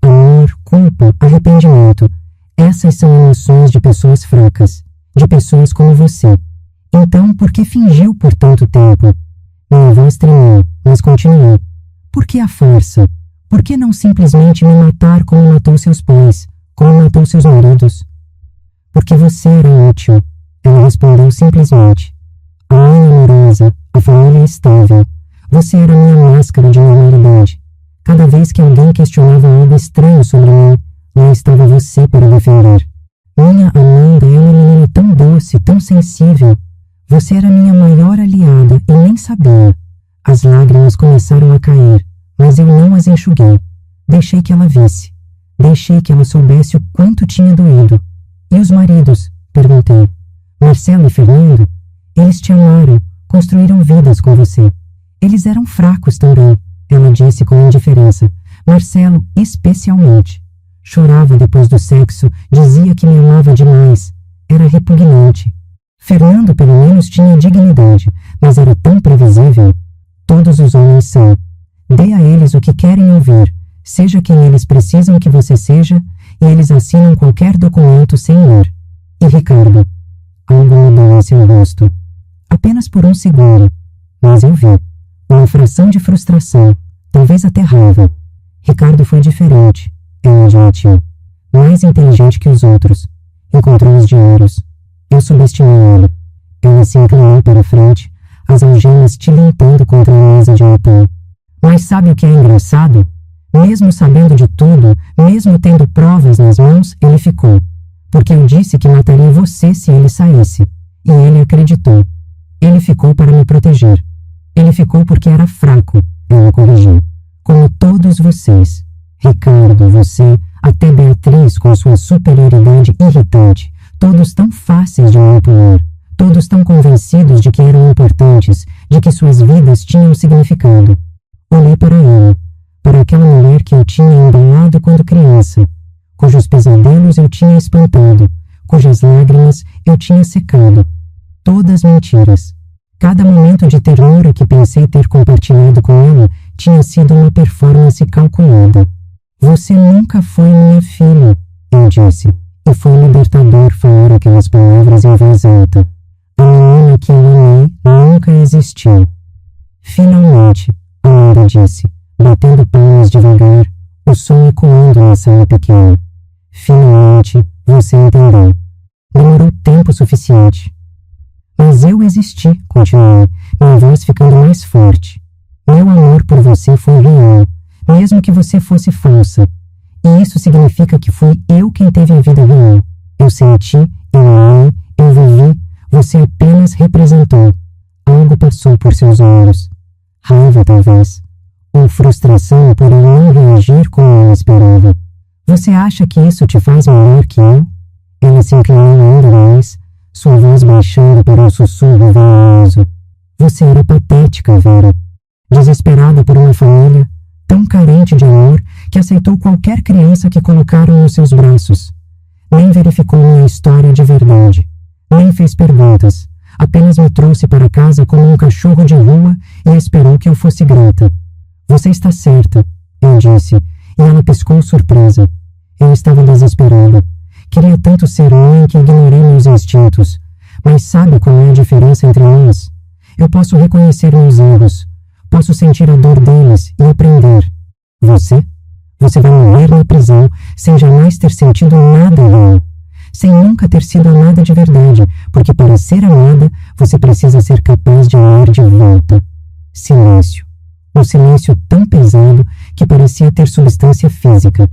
Amor, culpa, arrependimento. Essas são emoções de pessoas fracas. De pessoas como você. Então, por que fingiu por tanto tempo? Minha voz tremeu, mas continuou. Por que a farsa? Por que não simplesmente me matar como matou seus pais, como matou seus maridos? Porque você era útil. Ela respondeu simplesmente. A mãe amorosa, a família estável. Você era minha máscara de normalidade. Cada vez que alguém questionava algo estranho sobre mim, lá estava você para defender. Minha Amanda é uma menina tão doce, tão sensível. Você era minha maior aliada e nem sabia. As lágrimas começaram a cair, mas eu não as enxuguei. Deixei que ela visse. Deixei que ela soubesse o quanto tinha doído. E os maridos? Perguntei. Marcelo e Fernando? Eles te amaram, construíram vidas com você. Eles eram fracos também, ela disse com indiferença. Marcelo, especialmente. Chorava depois do sexo, dizia que me amava demais. Era repugnante. Fernando pelo menos tinha dignidade, mas era tão previsível. Todos os homens são. Dê a eles o que querem ouvir, seja quem eles precisam que você seja, e eles assinam qualquer documento sem ler. E Ricardo? Algo mudou em seu rosto. Apenas por um segundo. Mas eu vi. Uma fração de frustração, talvez até raiva. Ricardo foi diferente, ela admitiu. Mais inteligente que os outros. Encontrou os dinheiros. Eu subestimei ele. Ela se inclinou para frente, as algemas tilintando contra a mesa de metal. Mas sabe o que é engraçado? Mesmo sabendo de tudo, mesmo tendo provas nas mãos, ele ficou. Porque eu disse que mataria você se ele saísse. E ele acreditou. Ele ficou para me proteger. Ele ficou porque era fraco, ela corrigiu. Como todos vocês. Ricardo, você, até Beatriz com sua superioridade irritante. Todos tão fáceis de manipular. Todos tão convencidos de que eram importantes, de que suas vidas tinham significado. Olhei para ela, para aquela mulher que eu tinha embalado quando criança, cujos pesadelos eu tinha espantado, cujas lágrimas eu tinha secado. Todas mentiras. Cada momento de ternura que pensei ter compartilhado com ela tinha sido uma performance calculada. Você nunca foi minha filha, eu disse, e foi libertador falar aquelas palavras em voz alta. A menina que eu amei nunca existiu. Finalmente, Amanda disse, batendo palmas devagar, o som ecoando na sala pequena. Finalmente, você entendeu. Demorou tempo suficiente. Mas eu existi, continuei, minha voz ficando mais forte. Meu amor por você foi real, mesmo que você fosse falsa. E isso significa que fui eu quem teve a vida real. Eu senti, eu amei, eu vivi, você apenas representou. Algo passou por seus olhos. Raiva, talvez. Ou frustração por eu não reagir como ela esperava. Você acha que isso te faz melhor que eu? Ela se inclinou ainda mais, sua voz baixando para um sussurro venenoso. Você era patética, Vera. Desesperada por uma família, tão carente de amor que aceitou qualquer criança que colocaram nos seus braços. Nem verificou minha história de verdade. Nem fez perguntas. Apenas me trouxe para casa como um cachorro de rua e esperou que eu fosse grata. Você está certa, eu disse, e ela piscou surpresa. Eu estava desesperada. Queria tanto ser mãe que ignorei meus instintos. Mas sabe qual é a diferença entre nós? Eu posso reconhecer meus erros. Posso sentir a dor deles e aprender. Você? Você vai morrer na prisão sem jamais ter sentido nada real. Sem nunca ter sido amada de verdade, porque para ser amada, você precisa ser capaz de amar de volta. Silêncio. Um silêncio tão pesado que parecia ter substância física.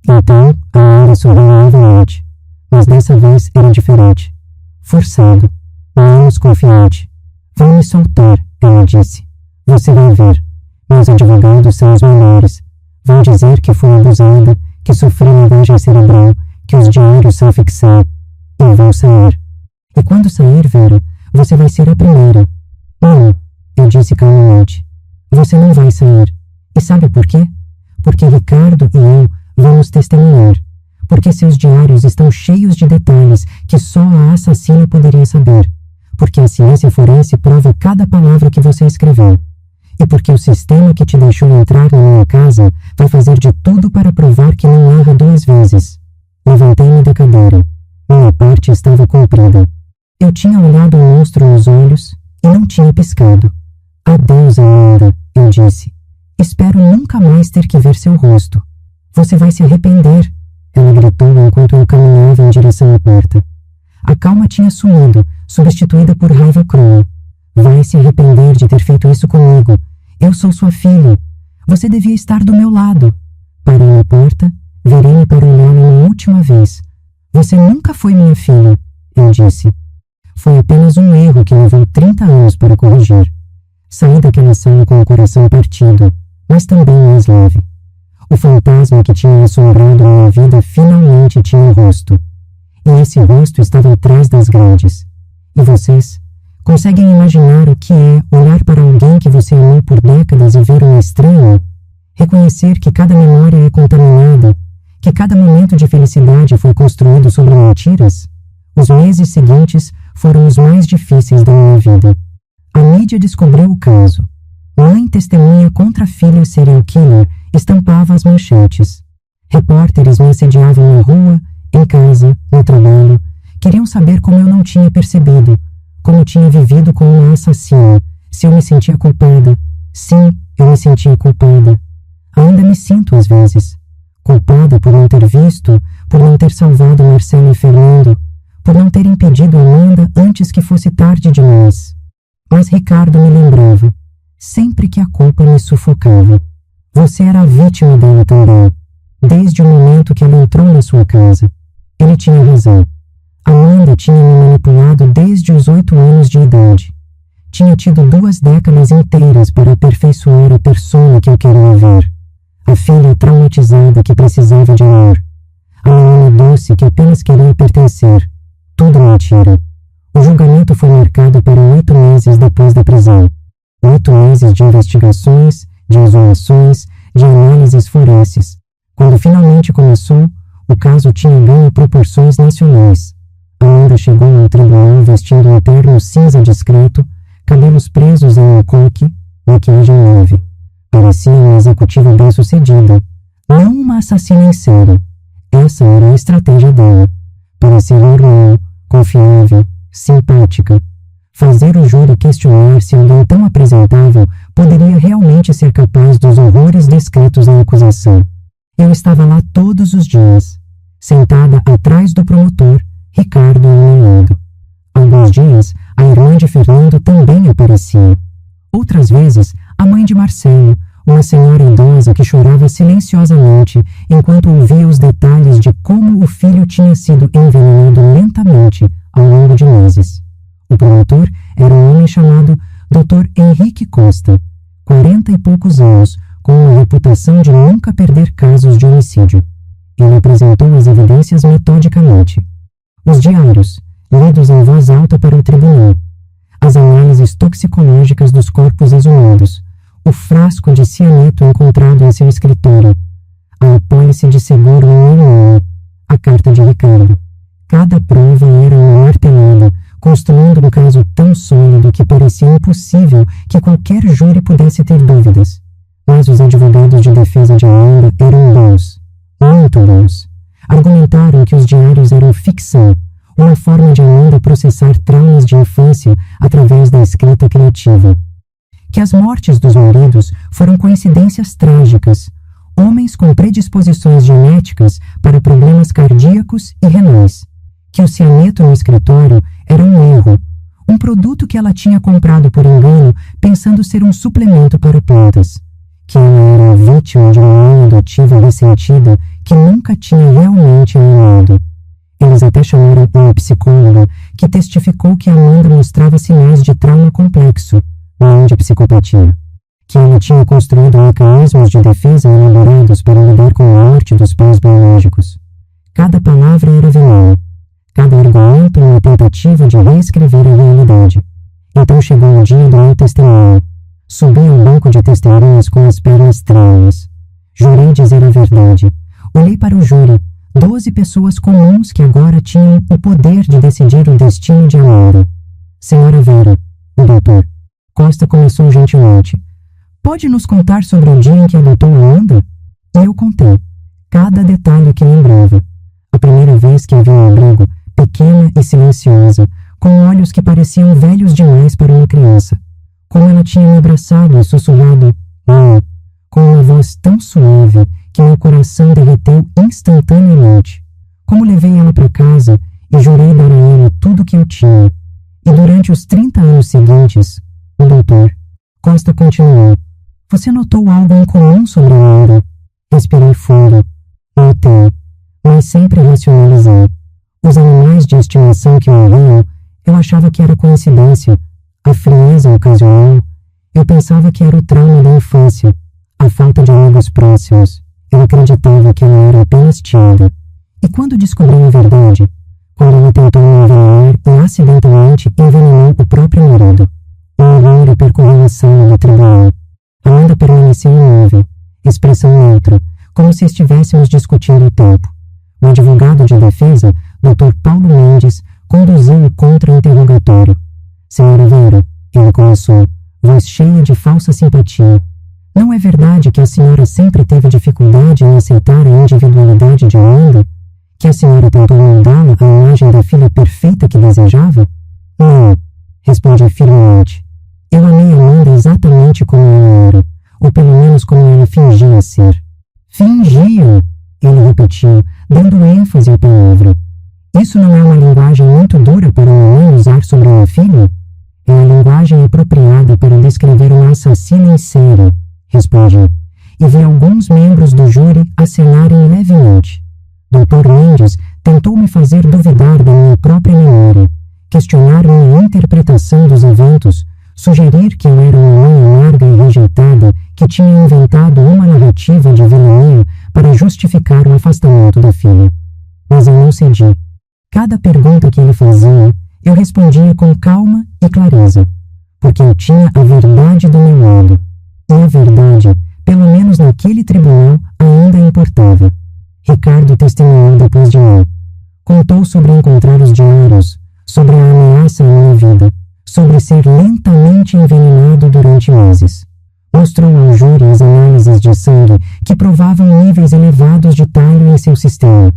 Então, a Ana sorriu novamente. Mas dessa vez era diferente. Forçado. Menos confiante. Vão me soltar, ela disse. Você vai ver. Meus advogados são os melhores. Vão dizer que fui abusada, que sofri lavagem cerebral, que os diários são ficção. E vou sair. E quando sair, Vera, você vai ser a primeira. Não, eu disse calmamente. Você não vai sair. E sabe por quê? Porque Ricardo e eu vamos testemunhar. Porque seus diários estão cheios de detalhes que só a assassina poderia saber. Porque a ciência forense prova cada palavra que você escreveu. E porque o sistema que te deixou entrar na minha casa vai fazer de tudo para provar que não erra duas vezes. Levantei-me da cadeira. Minha parte estava cumprida. Eu tinha olhado o monstro nos olhos e não tinha piscado. Adeus, Amanda, eu disse. Espero nunca mais ter que ver seu rosto. Você vai se arrepender, ela gritou enquanto eu caminhava em direção à porta. A calma tinha sumido, substituída por raiva crua. Vai se arrepender de ter feito isso comigo. Eu sou sua filha. Você devia estar do meu lado. Parei na porta, virei-me para olhá-la uma última vez. Você nunca foi minha filha, eu disse. Foi apenas um erro que levou 30 anos para corrigir. Saí daquela sala com o coração partido, mas também mais leve. O fantasma que tinha assombrado minha vida finalmente tinha um rosto. E esse rosto estava atrás das grades. E vocês conseguem imaginar o que é olhar para alguém que você amou por décadas e ver um estranho? Reconhecer que cada memória é contaminada, que cada momento de felicidade foi construído sobre mentiras? Os meses seguintes foram os mais difíceis da minha vida. A mídia descobriu o caso. Mãe testemunha contra filho serial killer estampava as manchetes. Repórteres me assediavam na rua, em casa, no trabalho. Queriam saber como eu não tinha percebido, como tinha vivido com uma assassina, se eu me sentia culpada. Sim, eu me sentia culpada. Ainda me sinto às vezes. Culpada por não ter visto, por não ter salvado Marcelo e Fernando, por não ter impedido Amanda antes que fosse tarde demais. Mas Ricardo me lembrava, sempre que a culpa me sufocava. Você era a vítima dela também, desde o momento que ela entrou na sua casa. Ele tinha razão. Amanda tinha me manipulado desde os 8 anos de idade. Tinha tido 2 décadas inteiras para aperfeiçoar a persona que eu queria ver. A filha traumatizada que precisava de amor. A menina doce que apenas queria pertencer. Tudo mentira. O julgamento foi marcado para 8 meses depois da prisão. 8 meses de investigações, de exumações, de análises forenses. Quando finalmente começou, o caso tinha ganho proporções nacionais. Amanda chegou ao tribunal vestindo um terno cinza discreto, cabelos presos em um coque, maquiagem leve. Parecia uma executiva bem-sucedida, Não uma assassina em série. Essa era a estratégia dela. Parecer normal, confiável, simpática. Fazer o júri questionar se alguém tão apresentável poderia realmente ser capaz dos horrores descritos na acusação. Eu estava lá todos os dias, sentada atrás do promotor, Ricardo ao meu lado. Alguns dias, a irmã de Fernando também aparecia. Outras vezes, a mãe de Marcelo, uma senhora idosa que chorava silenciosamente enquanto ouvia os detalhes de como o filho tinha sido envenenado lentamente ao longo de meses. O promotor era um homem chamado Dr. Henrique Costa, 40 e poucos anos, com uma reputação de nunca perder casos de homicídio. Ele apresentou as evidências metodicamente. Os diários, lidos em voz alta para o tribunal, as análises toxicológicas dos corpos exumados, o frasco de cianeto encontrado em seu escritório, a apólice de seguro em meu nome, a carta de Ricardo. Cada prova era uma martelada, construindo um caso tão sólido que parecia impossível que qualquer júri pudesse ter dúvidas. Mas os advogados de defesa de Amanda eram bons, muito bons. Argumentaram que os diários eram ficção, uma forma de Amanda processar traumas de infância através da escrita criativa. Que as mortes dos maridos foram coincidências trágicas, homens com predisposições genéticas para problemas cardíacos e renais. Que o cianeto no escritório era um erro, um produto que ela tinha comprado por engano pensando ser um suplemento para plantas. Que ela era a vítima de uma mãe adotiva ressentida que nunca tinha realmente amado. Eles até chamaram uma psicóloga que testificou que Amanda mostrava sinais de trauma complexo, não de psicopatia. Que ela tinha construído mecanismos de defesa elaborados para lidar com a morte dos pais biológicos. Cada palavra era veneno. Cada argumento uma tentativa de reescrever a realidade. Então chegou o dia do meu testemunho. Subi ao banco de testemunhas com as pernas trêmulas. Jurei dizer a verdade. Olhei para o júri, 12 pessoas comuns que agora tinham o poder de decidir o destino de Amanda. Senhora Vera, o doutor. Costa começou gentilmente. Pode nos contar sobre o dia em que adotou Amanda? E eu contei, cada detalhe que lembrava. A primeira vez que a vi no abrigo, pequena e silenciosa, com olhos que pareciam velhos demais para uma criança. Como ela tinha me abraçado e sussurrado, mãe, com uma voz tão suave que meu coração derreteu instantaneamente. Como levei ela para casa e jurei dar a ela tudo o que eu tinha. E durante os 30 anos seguintes, o doutor Costa continuou. Você notou algo incomum sobre a Amanda? Respirei fundo. Notei, mas sempre racionalizei. Os animais de estimação que morriam, eu achava que era coincidência. A frieza ocasional, eu pensava que era o trauma da infância, a falta de amigos próximos. Eu acreditava que ela era apenas tímida. E quando descobri a verdade, quando ela tentou me envenenar e acidentalmente envenenou o próprio marido, o horror percorreu a sala do tribunal. Amanda permaneceu imóvel, expressão neutra, como se estivéssemos discutindo o tempo. O advogado de defesa, Dr. Paulo Mendes, conduziu o contra-interrogatório. Senhora Vera, ele começou, voz cheia de falsa simpatia. Não é verdade que a senhora sempre teve dificuldade em aceitar a individualidade de Amanda? Que a senhora tentou moldá-la à imagem da filha perfeita que desejava? Não, respondi firmemente. Eu amei Amanda exatamente como ela era, ou pelo menos como ela fingia ser. Fingia, ele repetiu, dando ênfase à palavra. Isso não é uma linguagem muito dura para uma mãe usar sobre uma filha? É a linguagem apropriada para descrever uma assassina em série, respondi, e vi alguns membros do júri acenarem levemente. Dr. Mendes tentou me fazer duvidar da minha própria memória, questionar minha interpretação dos eventos, sugerir que eu era uma mãe amarga e rejeitada que tinha inventado uma narrativa de vilania para justificar o afastamento da filha. Mas eu não cedi. Cada pergunta que ele fazia, eu respondia com calma e clareza, porque eu tinha a verdade do meu lado. E a verdade, pelo menos naquele tribunal, ainda importava. Ricardo testemunhou depois de mim. Contou sobre encontrar os diários, sobre a ameaça à minha vida, sobre ser lentamente envenenado durante meses. Mostrou ao júri as análises de sangue que provavam níveis elevados de talho em seu sistema.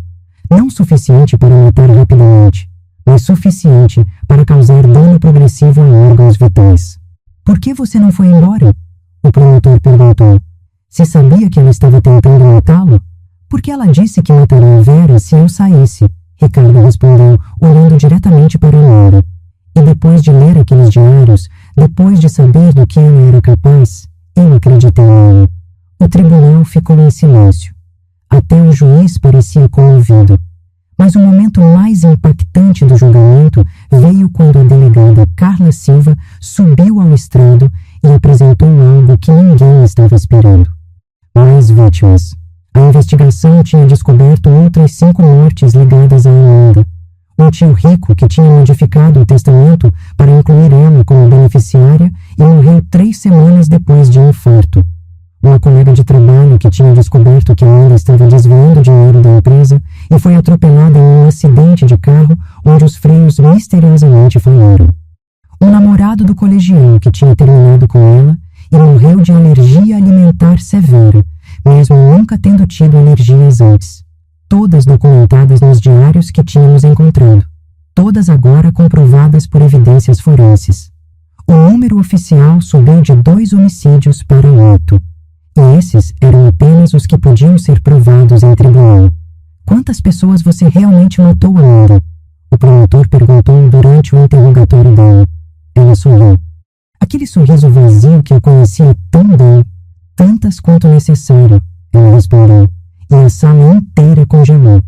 Não suficiente para matar rapidamente, mas suficiente para causar dano progressivo a órgãos vitais. Por que você não foi embora? O promotor perguntou. Se sabia que ela estava tentando matá-lo? Porque ela disse que mataria Vera se eu saísse, Ricardo respondeu, olhando diretamente para Amanda. E depois de ler aqueles diários, depois de saber do que ela era capaz, eu acreditei nela. O tribunal ficou em silêncio. Até o juiz parecia comovido. Mas o momento mais impactante do julgamento veio quando a delegada Carla Silva subiu ao estrado e apresentou algo que ninguém estava esperando. Mais vítimas. A investigação tinha descoberto outras 5 mortes ligadas a Amanda. Um tio rico que tinha modificado o testamento para incluir ela como beneficiária e morreu 3 semanas depois de um infarto. Uma colega de trabalho que tinha descoberto que Amanda estava desviando dinheiro da empresa e foi atropelada em um acidente de carro onde os freios misteriosamente falharam. Um namorado do colegial que tinha terminado com ela e morreu de alergia alimentar severa, mesmo nunca tendo tido alergias antes. Todas documentadas nos diários que tínhamos encontrado. Todas agora comprovadas por evidências forenses. O número oficial subiu de 2 homicídios para 8. E esses eram apenas os que podiam ser provados em tribunal. Quantas pessoas você realmente matou, Amanda? O promotor perguntou durante o interrogatório dela. Ela sorriu. Aquele sorriso vazio que eu conhecia tão bem. Tantas quanto necessário, ela respondeu. E a sala inteira congelou.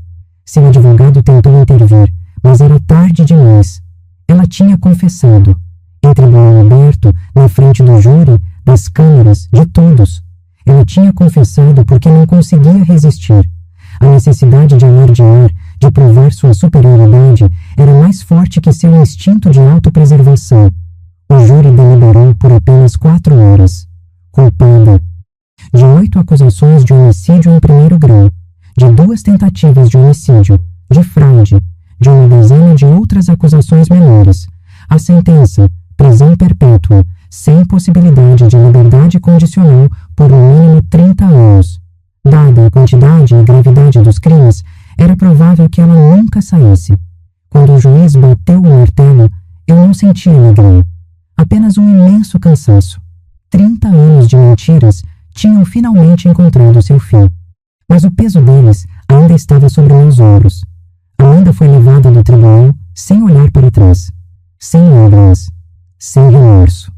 Seu advogado tentou intervir, mas era tarde demais. Ela tinha confessado. Em tribunal aberto, na frente do júri, das câmeras, de todos. Ela tinha confessado porque não conseguia resistir. A necessidade de alardear, de provar sua superioridade, era mais forte que seu instinto de autopreservação. O júri deliberou por apenas 4 horas. Culpada. De 8 acusações de homicídio em primeiro grau, de 2 tentativas de homicídio, de fraude, de uma dezena de outras acusações menores. A sentença, prisão perpétua, sem possibilidade de liberdade condicional por no mínimo 30 anos. Dada a quantidade e gravidade dos crimes, era provável que ela nunca saísse. Quando o juiz bateu o martelo, eu não senti alegria. Apenas um imenso cansaço. 30 anos de mentiras tinham finalmente encontrado seu fim. Mas o peso deles ainda estava sobre meus ombros. Amanda foi levada do tribunal sem olhar para trás, sem lágrimas, sem remorso.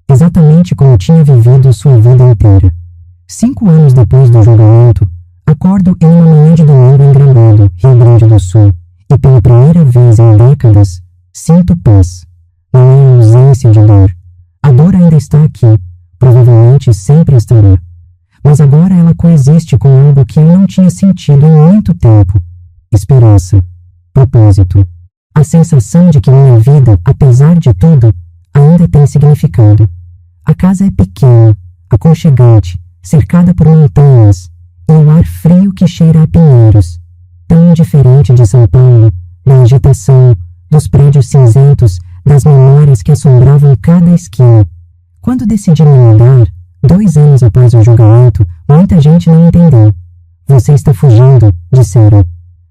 Exatamente como tinha vivido sua vida inteira. 5 anos depois do julgamento, acordo em uma manhã de domingo em Gramado, Rio Grande do Sul, e pela primeira vez em décadas, sinto paz. Não é a ausência de dor. A dor ainda está aqui, provavelmente sempre estará. Mas agora ela coexiste com algo que eu não tinha sentido em muito tempo. Esperança. Propósito. A sensação de que minha vida, apesar de tudo, ainda tem significado. A casa é pequena, aconchegante, cercada por montanhas, e o ar frio que cheira a pinheiros. Tão diferente de São Paulo, da agitação, dos prédios cinzentos, das memórias que assombravam cada esquina. Quando decidi me mudar, 2 anos após o julgamento, muita gente não entendeu. Você está fugindo, disseram.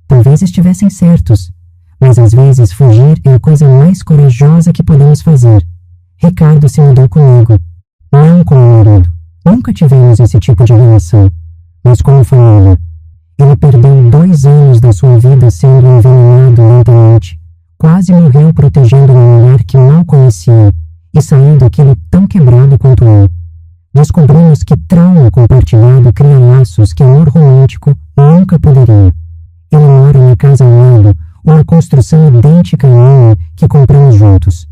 Talvez estivessem certos, mas às vezes fugir é a coisa mais corajosa que podemos fazer. Ricardo se mudou comigo. Não como marido. Nunca tivemos esse tipo de relação, mas como família. Ele perdeu 2 anos da sua vida sendo envenenado lentamente. Quase morreu protegendo uma mulher que mal conhecia e saiu daquilo tão quebrado quanto eu. Descobrimos que trauma compartilhado cria laços que amor romântico nunca poderia. Ele mora na casa ao lado, uma construção idêntica à minha que compramos juntos.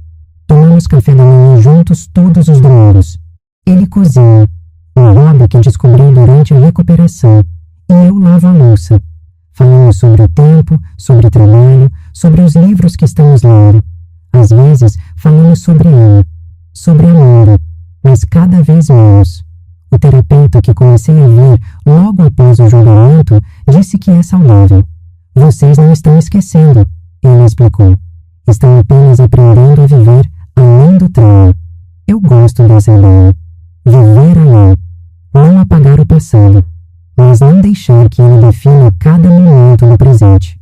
Tomamos café da manhã juntos todos os domingos. Ele cozinha, um hobby que descobriu durante a recuperação, e eu lavo a louça. Falamos sobre o tempo, sobre o trabalho, sobre os livros que estamos lendo. Às vezes, falamos sobre ela, sobre Amanda, mas cada vez menos. O terapeuta que comecei a ver logo após o julgamento disse que é saudável. Vocês não estão esquecendo, ele explicou. Estão apenas aprendendo a viver além do trauma. Eu gosto dessa ideia. viver além, não apagar o passado, mas não deixar que ele defina cada momento no presente.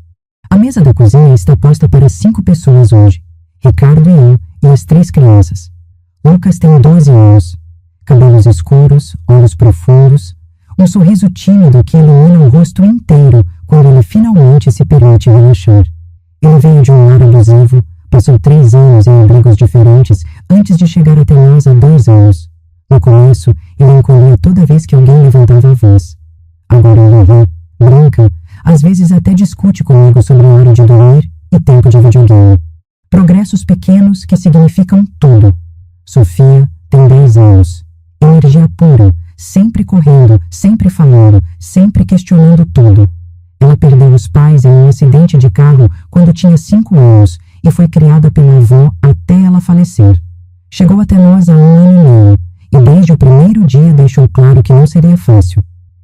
A mesa da cozinha está posta para 5 pessoas hoje, Ricardo e eu e as 3 crianças. Lucas tem 12 anos, cabelos escuros, olhos profundos, um sorriso tímido que ilumina o rosto inteiro quando ele finalmente se permite relaxar. Ele veio de um lar abusivo, passou 3 anos em abrigos diferentes antes de chegar até nós há 2 anos. No começo, ele encolhia toda vez que alguém levantava a voz. Agora ele ri, brinca, às vezes até discute comigo sobre a hora de dormir e tempo de videogame. Progressos pequenos que significam tudo. Sofia tem 10 anos. Energia pura, sempre correndo, sempre falando, sempre questionando tudo. Ela perdeu os pais em um acidente de carro quando tinha 5 anos e foi criada pela avó até ela falecer. Chegou até nós há 1 ano e meio e desde o primeiro dia deixou claro que não seria fácil.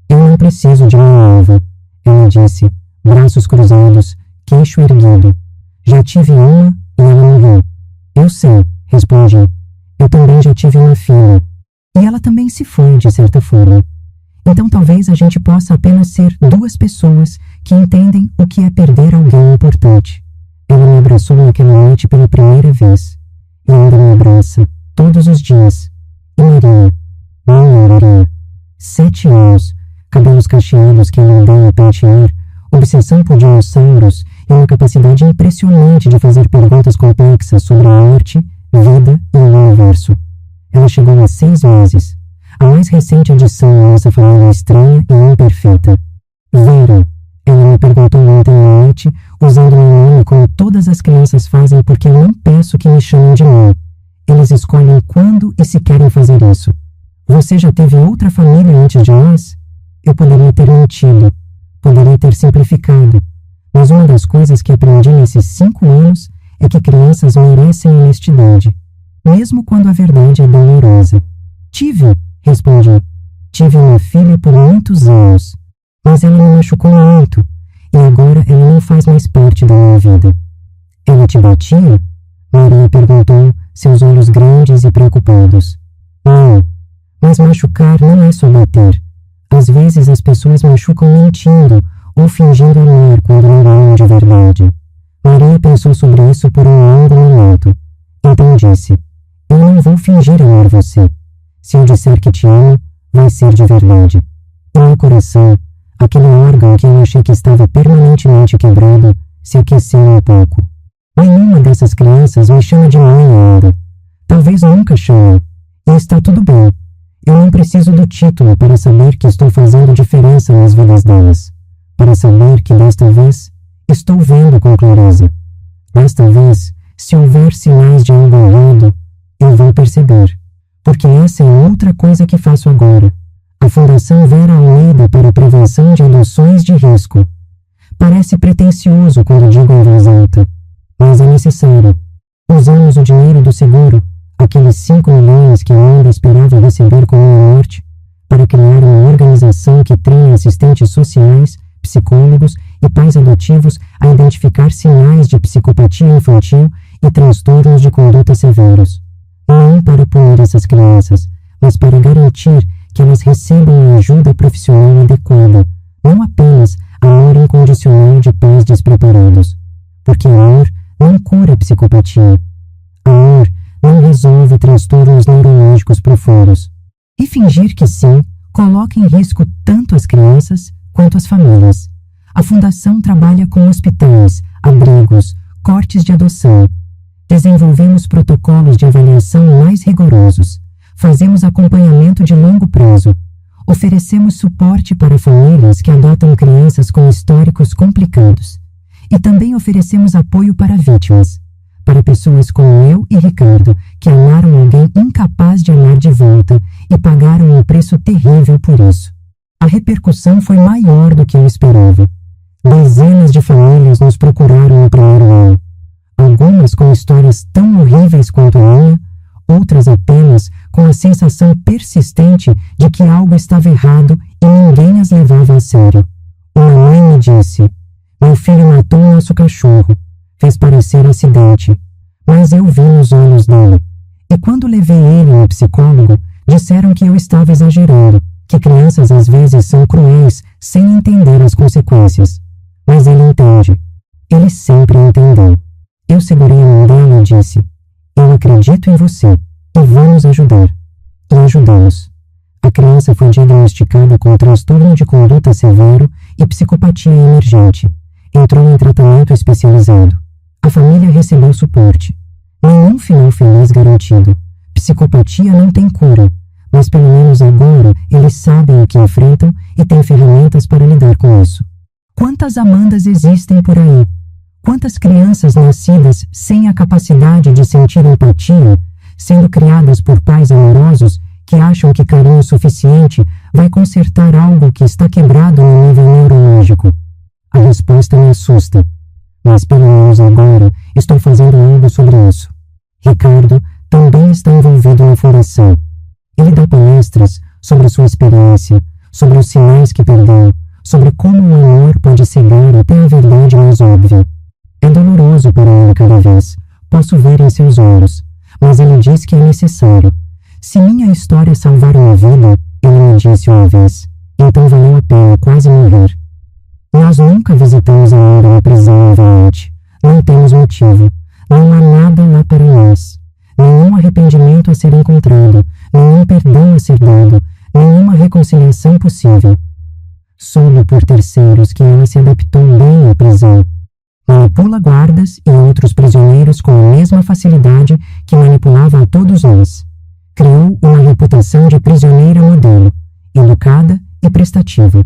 Eu não preciso de uma noiva, ela disse, braços cruzados, queixo erguido. Já tive uma e ela morreu. Eu sei, respondi. Eu também já tive uma filha. E ela também se foi, de certa forma. Então talvez a gente possa apenas ser 2 pessoas que entendem o que é perder alguém importante. Ela me abraçou naquela noite pela primeira vez. E ainda me abraça, todos os dias. E Maria, minha Maria, 7 anos, cabelos cacheados que ela odeia pentear, obsessão por dinossauros e uma capacidade impressionante de fazer perguntas complexas sobre a morte, vida e o universo. Ela chegou há 6 meses, a mais recente adição à nossa família estranha e imperfeita. Vera, ela me perguntou ontem à noite, usando meu nome como todas as crianças fazem porque eu não peço que me chamem de mãe. Eles escolhem quando e se querem fazer isso. Você já teve outra família antes de nós? Eu poderia ter mentido, poderia ter simplificado, mas uma das coisas que aprendi nesses 5 anos é que crianças merecem honestidade, mesmo quando a verdade é dolorosa. Tive, respondi. Tive uma filha por muitos anos, mas ela me machucou muito, e agora ela não faz mais parte da minha vida. Ela te batia? Maria perguntou, seus olhos grandes e preocupados. Não, mas machucar não é só bater. Às vezes as pessoas machucam mentindo ou fingindo amar quando não amam de verdade. Maria pensou sobre isso por um longo momento. Então disse, eu não vou fingir amar você. Se eu disser que te amo, vai ser de verdade. E meu coração, aquele órgão que eu achei que estava permanentemente quebrado, se aqueceu um pouco. Nenhuma dessas crianças me chama de mãe ainda. Talvez nunca chame. E está tudo bem. Eu não preciso do título para saber que estou fazendo diferença nas vidas delas. Para saber que desta vez estou vendo com clareza. Desta vez, se houver sinais de algo errado, eu vou perceber. Porque essa é outra coisa que faço agora. A Fundação Vera Almeida para a Prevenção de Adoções de Risco. Parece pretensioso quando digo em voz alta, mas é necessário. Usamos o dinheiro do seguro, aqueles 5 milhões que a Amanda esperava receber com minha morte, para criar uma organização que treine assistentes sociais, psicólogos e pais adotivos a identificar sinais de psicopatia infantil e transtornos de conduta severos. Não para punir essas crianças, mas para garantir que elas recebam a ajuda profissional adequada, não apenas amor incondicional de pais despreparados. Porque amor não cura a psicopatia. Amor não resolve transtornos neurológicos profundos. E fingir que sim, coloca em risco tanto as crianças quanto as famílias. A Fundação trabalha com hospitais, abrigos, cortes de adoção. Desenvolvemos protocolos de avaliação mais rigorosos. Fazemos acompanhamento de longo prazo. Oferecemos suporte para famílias que adotam crianças com históricos complicados. E também oferecemos apoio para vítimas. Para pessoas como eu e Ricardo, que amaram alguém incapaz de amar de volta e pagaram um preço terrível por isso. A repercussão foi maior do que eu esperava. Dezenas de famílias nos procuraram no primeiro ano. Algumas com histórias tão horríveis quanto a minha, outras apenas com a sensação persistente de que algo estava errado e ninguém as levava a sério. Uma mãe me disse, meu filho matou nosso cachorro, fez parecer acidente, mas eu vi nos olhos dele. E quando levei ele ao psicólogo, Disseram que eu estava exagerando, que crianças às vezes são cruéis sem entender as consequências. Mas ele entende. Ele sempre entendeu. Eu segurei a mão dela e disse: eu acredito em você e vou nos ajudar. E ajudamos. A criança foi diagnosticada com transtorno de conduta severo e psicopatia emergente. Entrou em tratamento especializado. A família recebeu suporte. Nenhum final feliz garantido. Psicopatia não tem cura, mas pelo menos agora eles sabem o que enfrentam e têm ferramentas para lidar com isso. Quantas Amandas existem por aí? Quantas crianças nascidas sem a capacidade de sentir empatia, sendo criadas por pais amorosos que acham que carinho suficiente vai consertar algo que está quebrado no nível neurológico? A resposta me assusta, mas pelo menos agora estou fazendo algo sobre isso. Ricardo também está envolvido na fundação. Ele dá palestras sobre sua experiência, sobre os sinais que perdeu, sobre como o amor pode cegar até a verdade mais óbvia. É doloroso para ele cada vez, posso ver em seus olhos, mas ele diz que é necessário. Se minha história salvar uma vida, ele me disse uma vez, então valeu a pena quase morrer. Nós nunca visitamos ainda uma prisão novamente. Não temos motivo. Não há nada lá para nós. Nenhum arrependimento a ser encontrado, nenhum perdão a ser dado, nenhuma reconciliação possível. Soube por terceiros que ela se adaptou bem à prisão. Manipula guardas e outros prisioneiros com a mesma facilidade que manipulava a todos nós. Criou uma reputação de prisioneira modelo, educada e prestativa.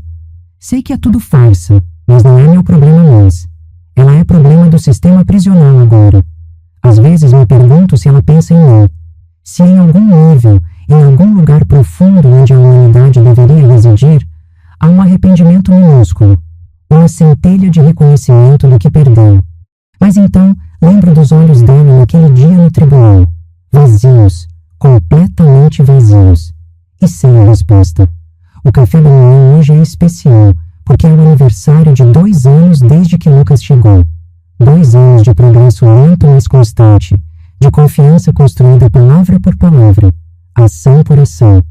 Sei que é tudo farsa, mas não é meu problema mais. Ela é problema do sistema prisional agora. Às vezes me pergunto se ela pensa em mim. Se em algum nível, em algum lugar profundo onde a humanidade deveria residir, há um arrependimento minúsculo, uma centelha de reconhecimento do que perdeu. Mas então lembro dos olhos dela naquele dia no tribunal, vazios, completamente vazios, e sem a resposta. O café da manhã hoje é especial, porque é o aniversário de 2 anos desde que Lucas chegou. 2 anos de progresso lento mas constante, de confiança construída palavra por palavra, ação por ação.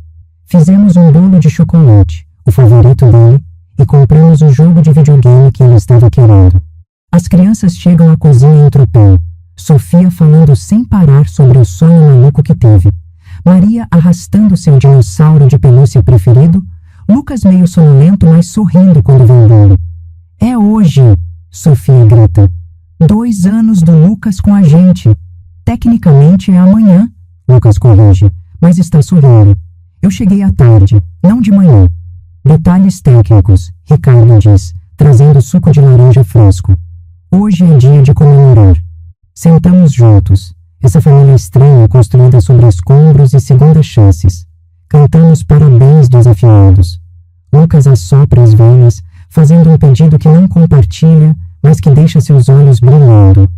Fizemos um bolo de chocolate, o favorito dele, e compramos o jogo de videogame que ele estava querendo. As crianças chegam à cozinha em tropel, Sofia falando sem parar sobre o sonho maluco que teve, Maria arrastando seu dinossauro de pelúcia preferido, Lucas meio sonolento, mas sorrindo quando vê o bolo. É hoje, Sofia grita. 2 anos do Lucas com a gente. Tecnicamente é amanhã, Lucas corrige, mas está sorrindo. Eu cheguei à tarde, não de manhã. Detalhes técnicos, Ricardo diz, trazendo suco de laranja fresco. Hoje é dia de comemorar. Sentamos juntos, essa família estranha construída sobre escombros e segundas chances. Cantamos parabéns desafiados. Lucas assopra as velas, fazendo um pedido que não compartilha, mas que deixa seus olhos brilhando.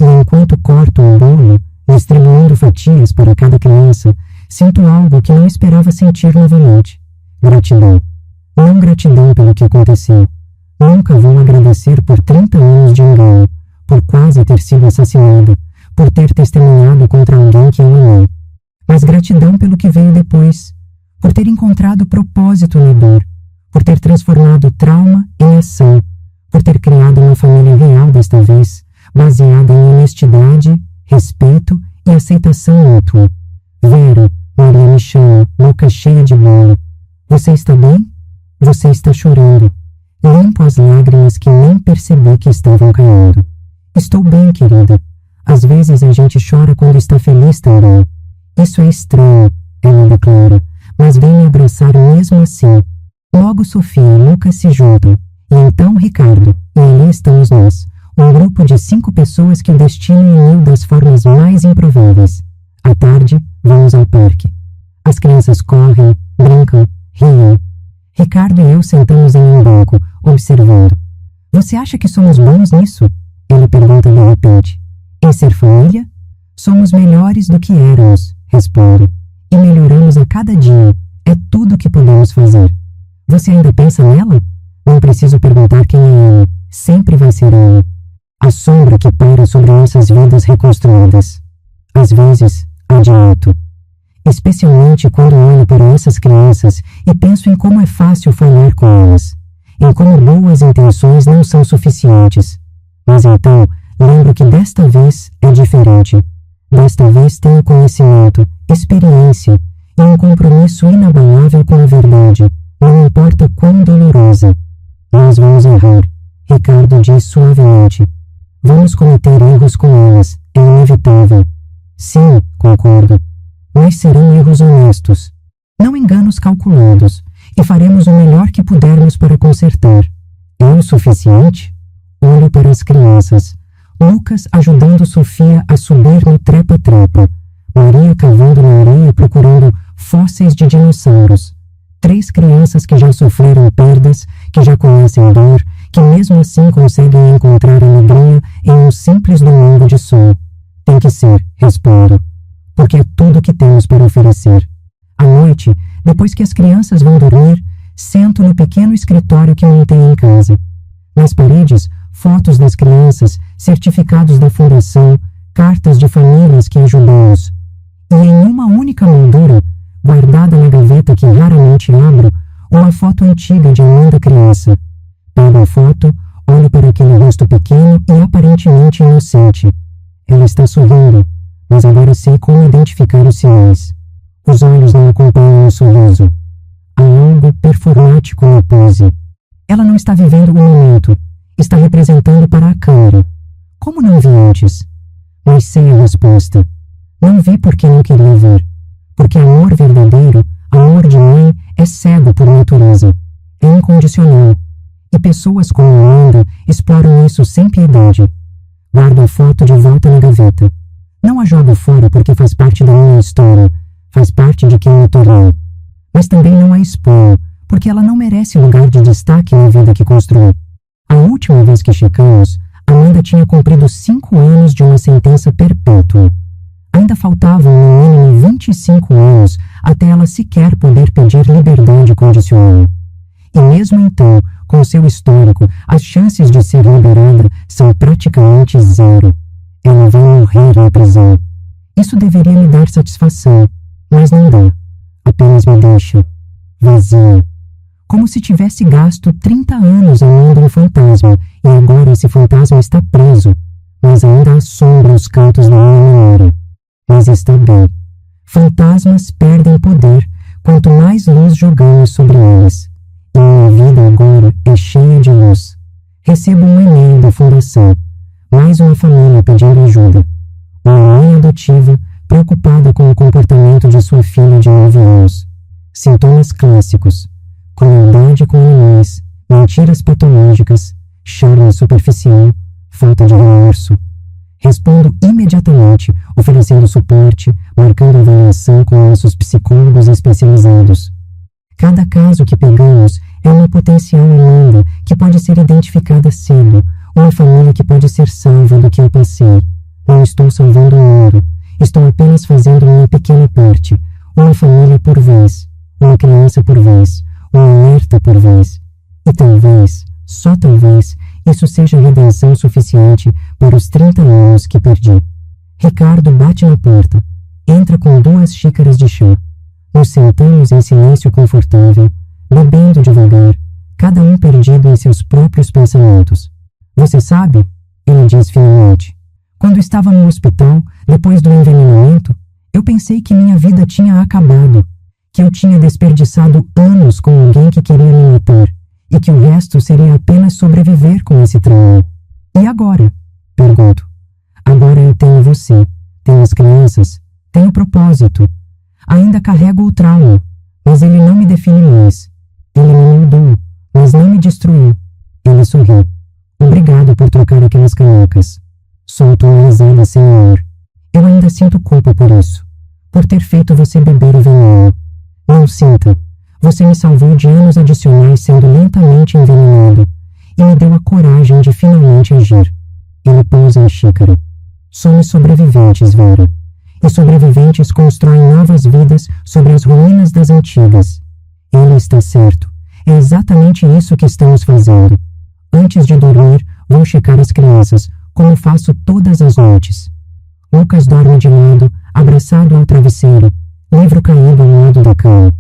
E enquanto corto o bolo, distribuindo fatias para cada criança, sinto algo que não esperava sentir novamente. Gratidão. Não gratidão pelo que aconteceu. Nunca vou agradecer por 30 anos de engano, por quase ter sido assassinada, por ter testemunhado contra alguém que eu amei. Mas gratidão pelo que veio depois, por ter encontrado propósito na dor, por ter transformado trauma em ação, por ter criado uma família real desta vez, baseada em honestidade, respeito e aceitação mútua. Vera, Maria me chama, boca cheia de bolo. Você está bem? Você está chorando. Limpo as lágrimas que nem percebi que estavam caindo. Estou bem, querida. Às vezes a gente chora quando está feliz também. Isso é estranho, ela declara, mas vem me abraçar mesmo assim. Logo Sofia e Lucas se juntam, e então Ricardo, e ali estamos nós, um grupo de 5 pessoas que o destino uniu das formas mais improváveis. À tarde, vamos ao parque. As crianças correm, brincam, riem. Ricardo e eu sentamos em um banco, observando. Você acha que somos bons nisso? Ele pergunta de repente. Em ser família? Somos melhores do que éramos, respondo. E melhoramos a cada dia. É tudo o que podemos fazer. Você ainda pensa nela? Não preciso perguntar quem é ela. Sempre vai ser ela. A sombra que paira sobre nossas vidas reconstruídas. Às vezes, admito. especialmente quando olho para essas crianças e penso em como é fácil falar com elas, em como boas intenções não são suficientes. Mas então, lembro que desta vez é diferente. Desta vez tenho conhecimento, experiência e um compromisso inabalável com a verdade, não importa quão dolorosa. Nós vamos errar, Ricardo diz suavemente. Vamos cometer erros com elas, é inevitável. Sim, concordo. Mas serão erros honestos, não enganos calculados, e faremos o melhor que pudermos para consertar. É o suficiente? Olho para as crianças. Lucas ajudando Sofia a subir no trepa-trepa. Maria cavando na areia procurando fósseis de dinossauros. 3 crianças que já sofreram perdas, que já conhecem dor, que mesmo assim conseguem encontrar alegria em um simples domingo de sol. Tem que ser, respondo, porque é tudo que temos para oferecer. À noite, depois que as crianças vão dormir, sento no pequeno escritório que montei em casa. Nas paredes, fotos das crianças, certificados da fundação, cartas de famílias que ajudamos. E em uma única moldura, guardada na gaveta que raramente abro, uma foto antiga de Amanda criança. Pego a foto, olho para aquele rosto pequeno e aparentemente inocente. Ela está sorrindo, mas agora sei como identificar os sinais. Os olhos não acompanham o sorriso. Há algo performático na pose. Ela não está vivendo o momento, está representando para a câmera. Como não vi antes? Mas sei a resposta. Não vi porque não queria ver. Porque amor verdadeiro, amor de mãe, é cego por natureza. É incondicional. E pessoas como Amanda exploram isso sem piedade. Guardo a foto de volta na gaveta. Não a jogo fora porque faz parte da minha história, faz parte de quem me tornei. Mas também não a exponho, porque ela não merece lugar de destaque na vida que construí. A última vez que checamos, Amanda tinha cumprido 5 anos de uma sentença perpétua. Ainda faltavam no mínimo 25 anos até ela sequer poder pedir liberdade condicional. E mesmo então, com seu histórico, as chances de ser liberada são praticamente 0. Ela vai morrer na prisão. Isso deveria me dar satisfação, mas não dá. Apenas me deixa vazia. Como se tivesse gasto 30 anos amando um fantasma e agora esse fantasma está preso, mas ainda assombra os cantos da minha memória. Mas está bem. Fantasmas perdem poder quanto mais luz jogamos sobre eles. E minha vida agora é cheia de luz. Recebo um e-mail da fundação. Mais uma família pedindo ajuda. Uma mãe adotiva preocupada com o comportamento de sua filha de 9 anos. Sintomas clássicos. Crueldade com animais, mentiras patológicas, charme superficial, falta de remorso. Respondo imediatamente, oferecendo suporte, marcando avaliação com nossos psicólogos especializados. Cada caso que pegamos é uma potencial Amanda que pode ser identificada cedo, uma família que pode ser salva do que eu passei. Não estou salvando o mundo, estou apenas fazendo minha pequena parte, uma família por vez, uma criança por vez, um alerta por vez. E talvez, só talvez, isso seja redenção suficiente para os 30 anos que perdi. Ricardo bate na porta, entra com 2 xícaras de chá. Nos sentamos em silêncio confortável, bebendo devagar, cada um perdido em seus próprios pensamentos. Você sabe, ele diz finalmente, quando estava no hospital, depois do envenenamento, eu pensei que minha vida tinha acabado, que eu tinha desperdiçado anos com alguém que queria me matar, e que o resto seria apenas sobreviver com esse trauma. E agora? Pergunto. Agora eu tenho você, tenho as crianças, tenho propósito. Ainda carrego o trauma, mas ele não me define mais. Ele me mudou, mas não me destruiu. Ele sorriu. Obrigado por trocar aquelas canecas. Solto uma risada sem ar. Eu ainda sinto culpa por isso, por ter feito você beber o veneno. Não sinta. Você me salvou de anos adicionais sendo lentamente envenenado e me deu a coragem de finalmente agir. Ele pousa a xícara. Somos sobreviventes, Vera. E sobreviventes constroem novas vidas sobre as ruínas das antigas. Ele está certo. É exatamente isso que estamos fazendo. Antes de dormir, vou checar as crianças, como faço todas as noites. Lucas dorme de lado, abraçado ao travesseiro, Livro caído ao lado da cama.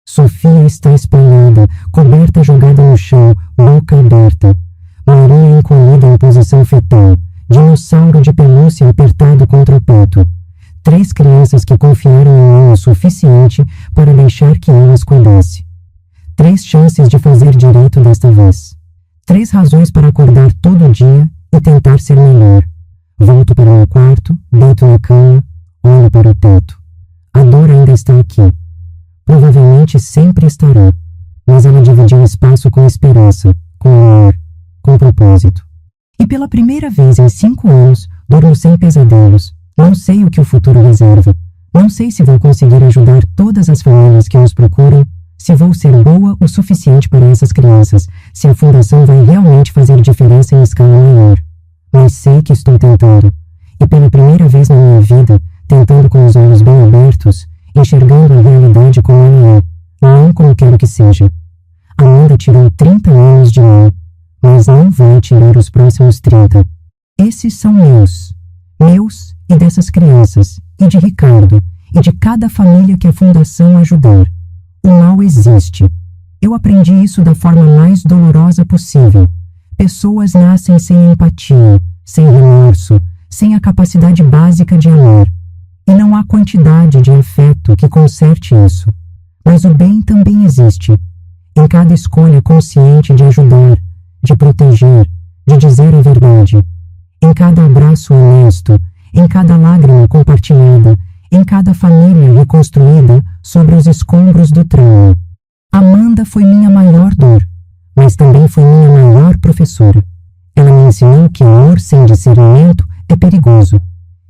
Sofia está espalhada, coberta jogada no chão, boca aberta. Maria encolhida em posição fetal, dinossauro de pelúcia apertado contra o peito. 3 crianças que confiaram em mim o suficiente para deixar que eu as cuidasse. 3 chances de fazer direito desta vez. 3 razões para acordar todo dia e tentar ser melhor. Volto para o meu quarto, deito na cama, olho para o teto. A dor ainda está aqui. Provavelmente sempre estará, mas ela dividiu espaço com esperança, com amor, com propósito. E pela primeira vez em 5 anos, durmo sem pesadelos. Não sei o que o futuro reserva. Não sei se vou conseguir ajudar todas as famílias que nos procuram, se vou ser boa o suficiente para essas crianças, se a fundação vai realmente fazer diferença em escala maior. Mas sei que estou tentando. E pela primeira vez na minha vida, tentando com os olhos bem abertos, enxergando a realidade como ela é, não como quero que seja. Amanda tirou 30 anos de mim, mas não vai tirar os próximos 30. Esses são meus e dessas crianças, e de Ricardo, e de cada família que a Fundação ajudar. O mal existe. Eu aprendi isso da forma mais dolorosa possível. Pessoas nascem sem empatia, sem remorso, sem a capacidade básica de amar. E não há quantidade de afeto que conserte isso. Mas o bem também existe. Em cada escolha consciente de ajudar, de proteger, de dizer a verdade. Em cada abraço honesto, em cada lágrima compartilhada, em cada família reconstruída sobre os escombros do trauma. Amanda foi minha maior dor, mas também foi minha maior professora. Ela me ensinou que amor sem discernimento é perigoso,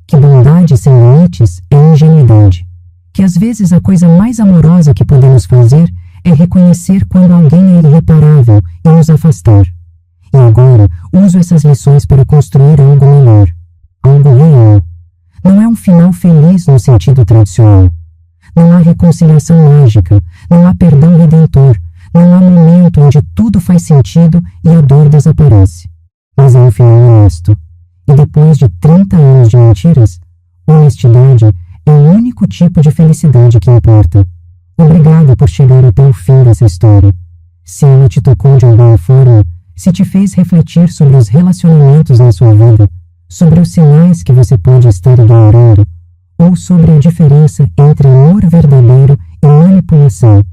que bondade sem limites é ingenuidade, que às vezes a coisa mais amorosa que podemos fazer é reconhecer quando alguém é irreparável e nos afastar. E agora uso essas lições para construir algo melhor, algo real. Não é um final feliz no sentido tradicional. Não há reconciliação mágica, não há perdão redentor, não há momento onde tudo faz sentido e a dor desaparece. Mas é um final honesto. E depois de 30 anos de mentiras, honestidade é o único tipo de felicidade que importa. Obrigada por chegar até o fim dessa história. Se ela te tocou de alguma forma, se te fez refletir sobre os relacionamentos na sua vida, sobre os sinais que você pode estar ignorando, ou sobre a diferença entre amor verdadeiro e manipulação,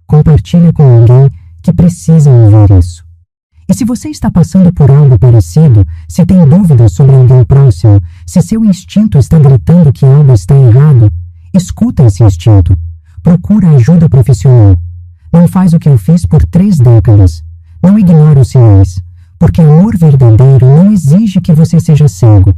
compartilha com alguém que precisa ouvir isso. E se você está passando por algo parecido, se tem dúvidas sobre alguém próximo, se seu instinto está gritando que algo está errado, escuta esse instinto. Procura ajuda profissional. Não faz o que eu fiz por 3 décadas. Não ignore os sinais, porque amor verdadeiro não exige que você seja cego.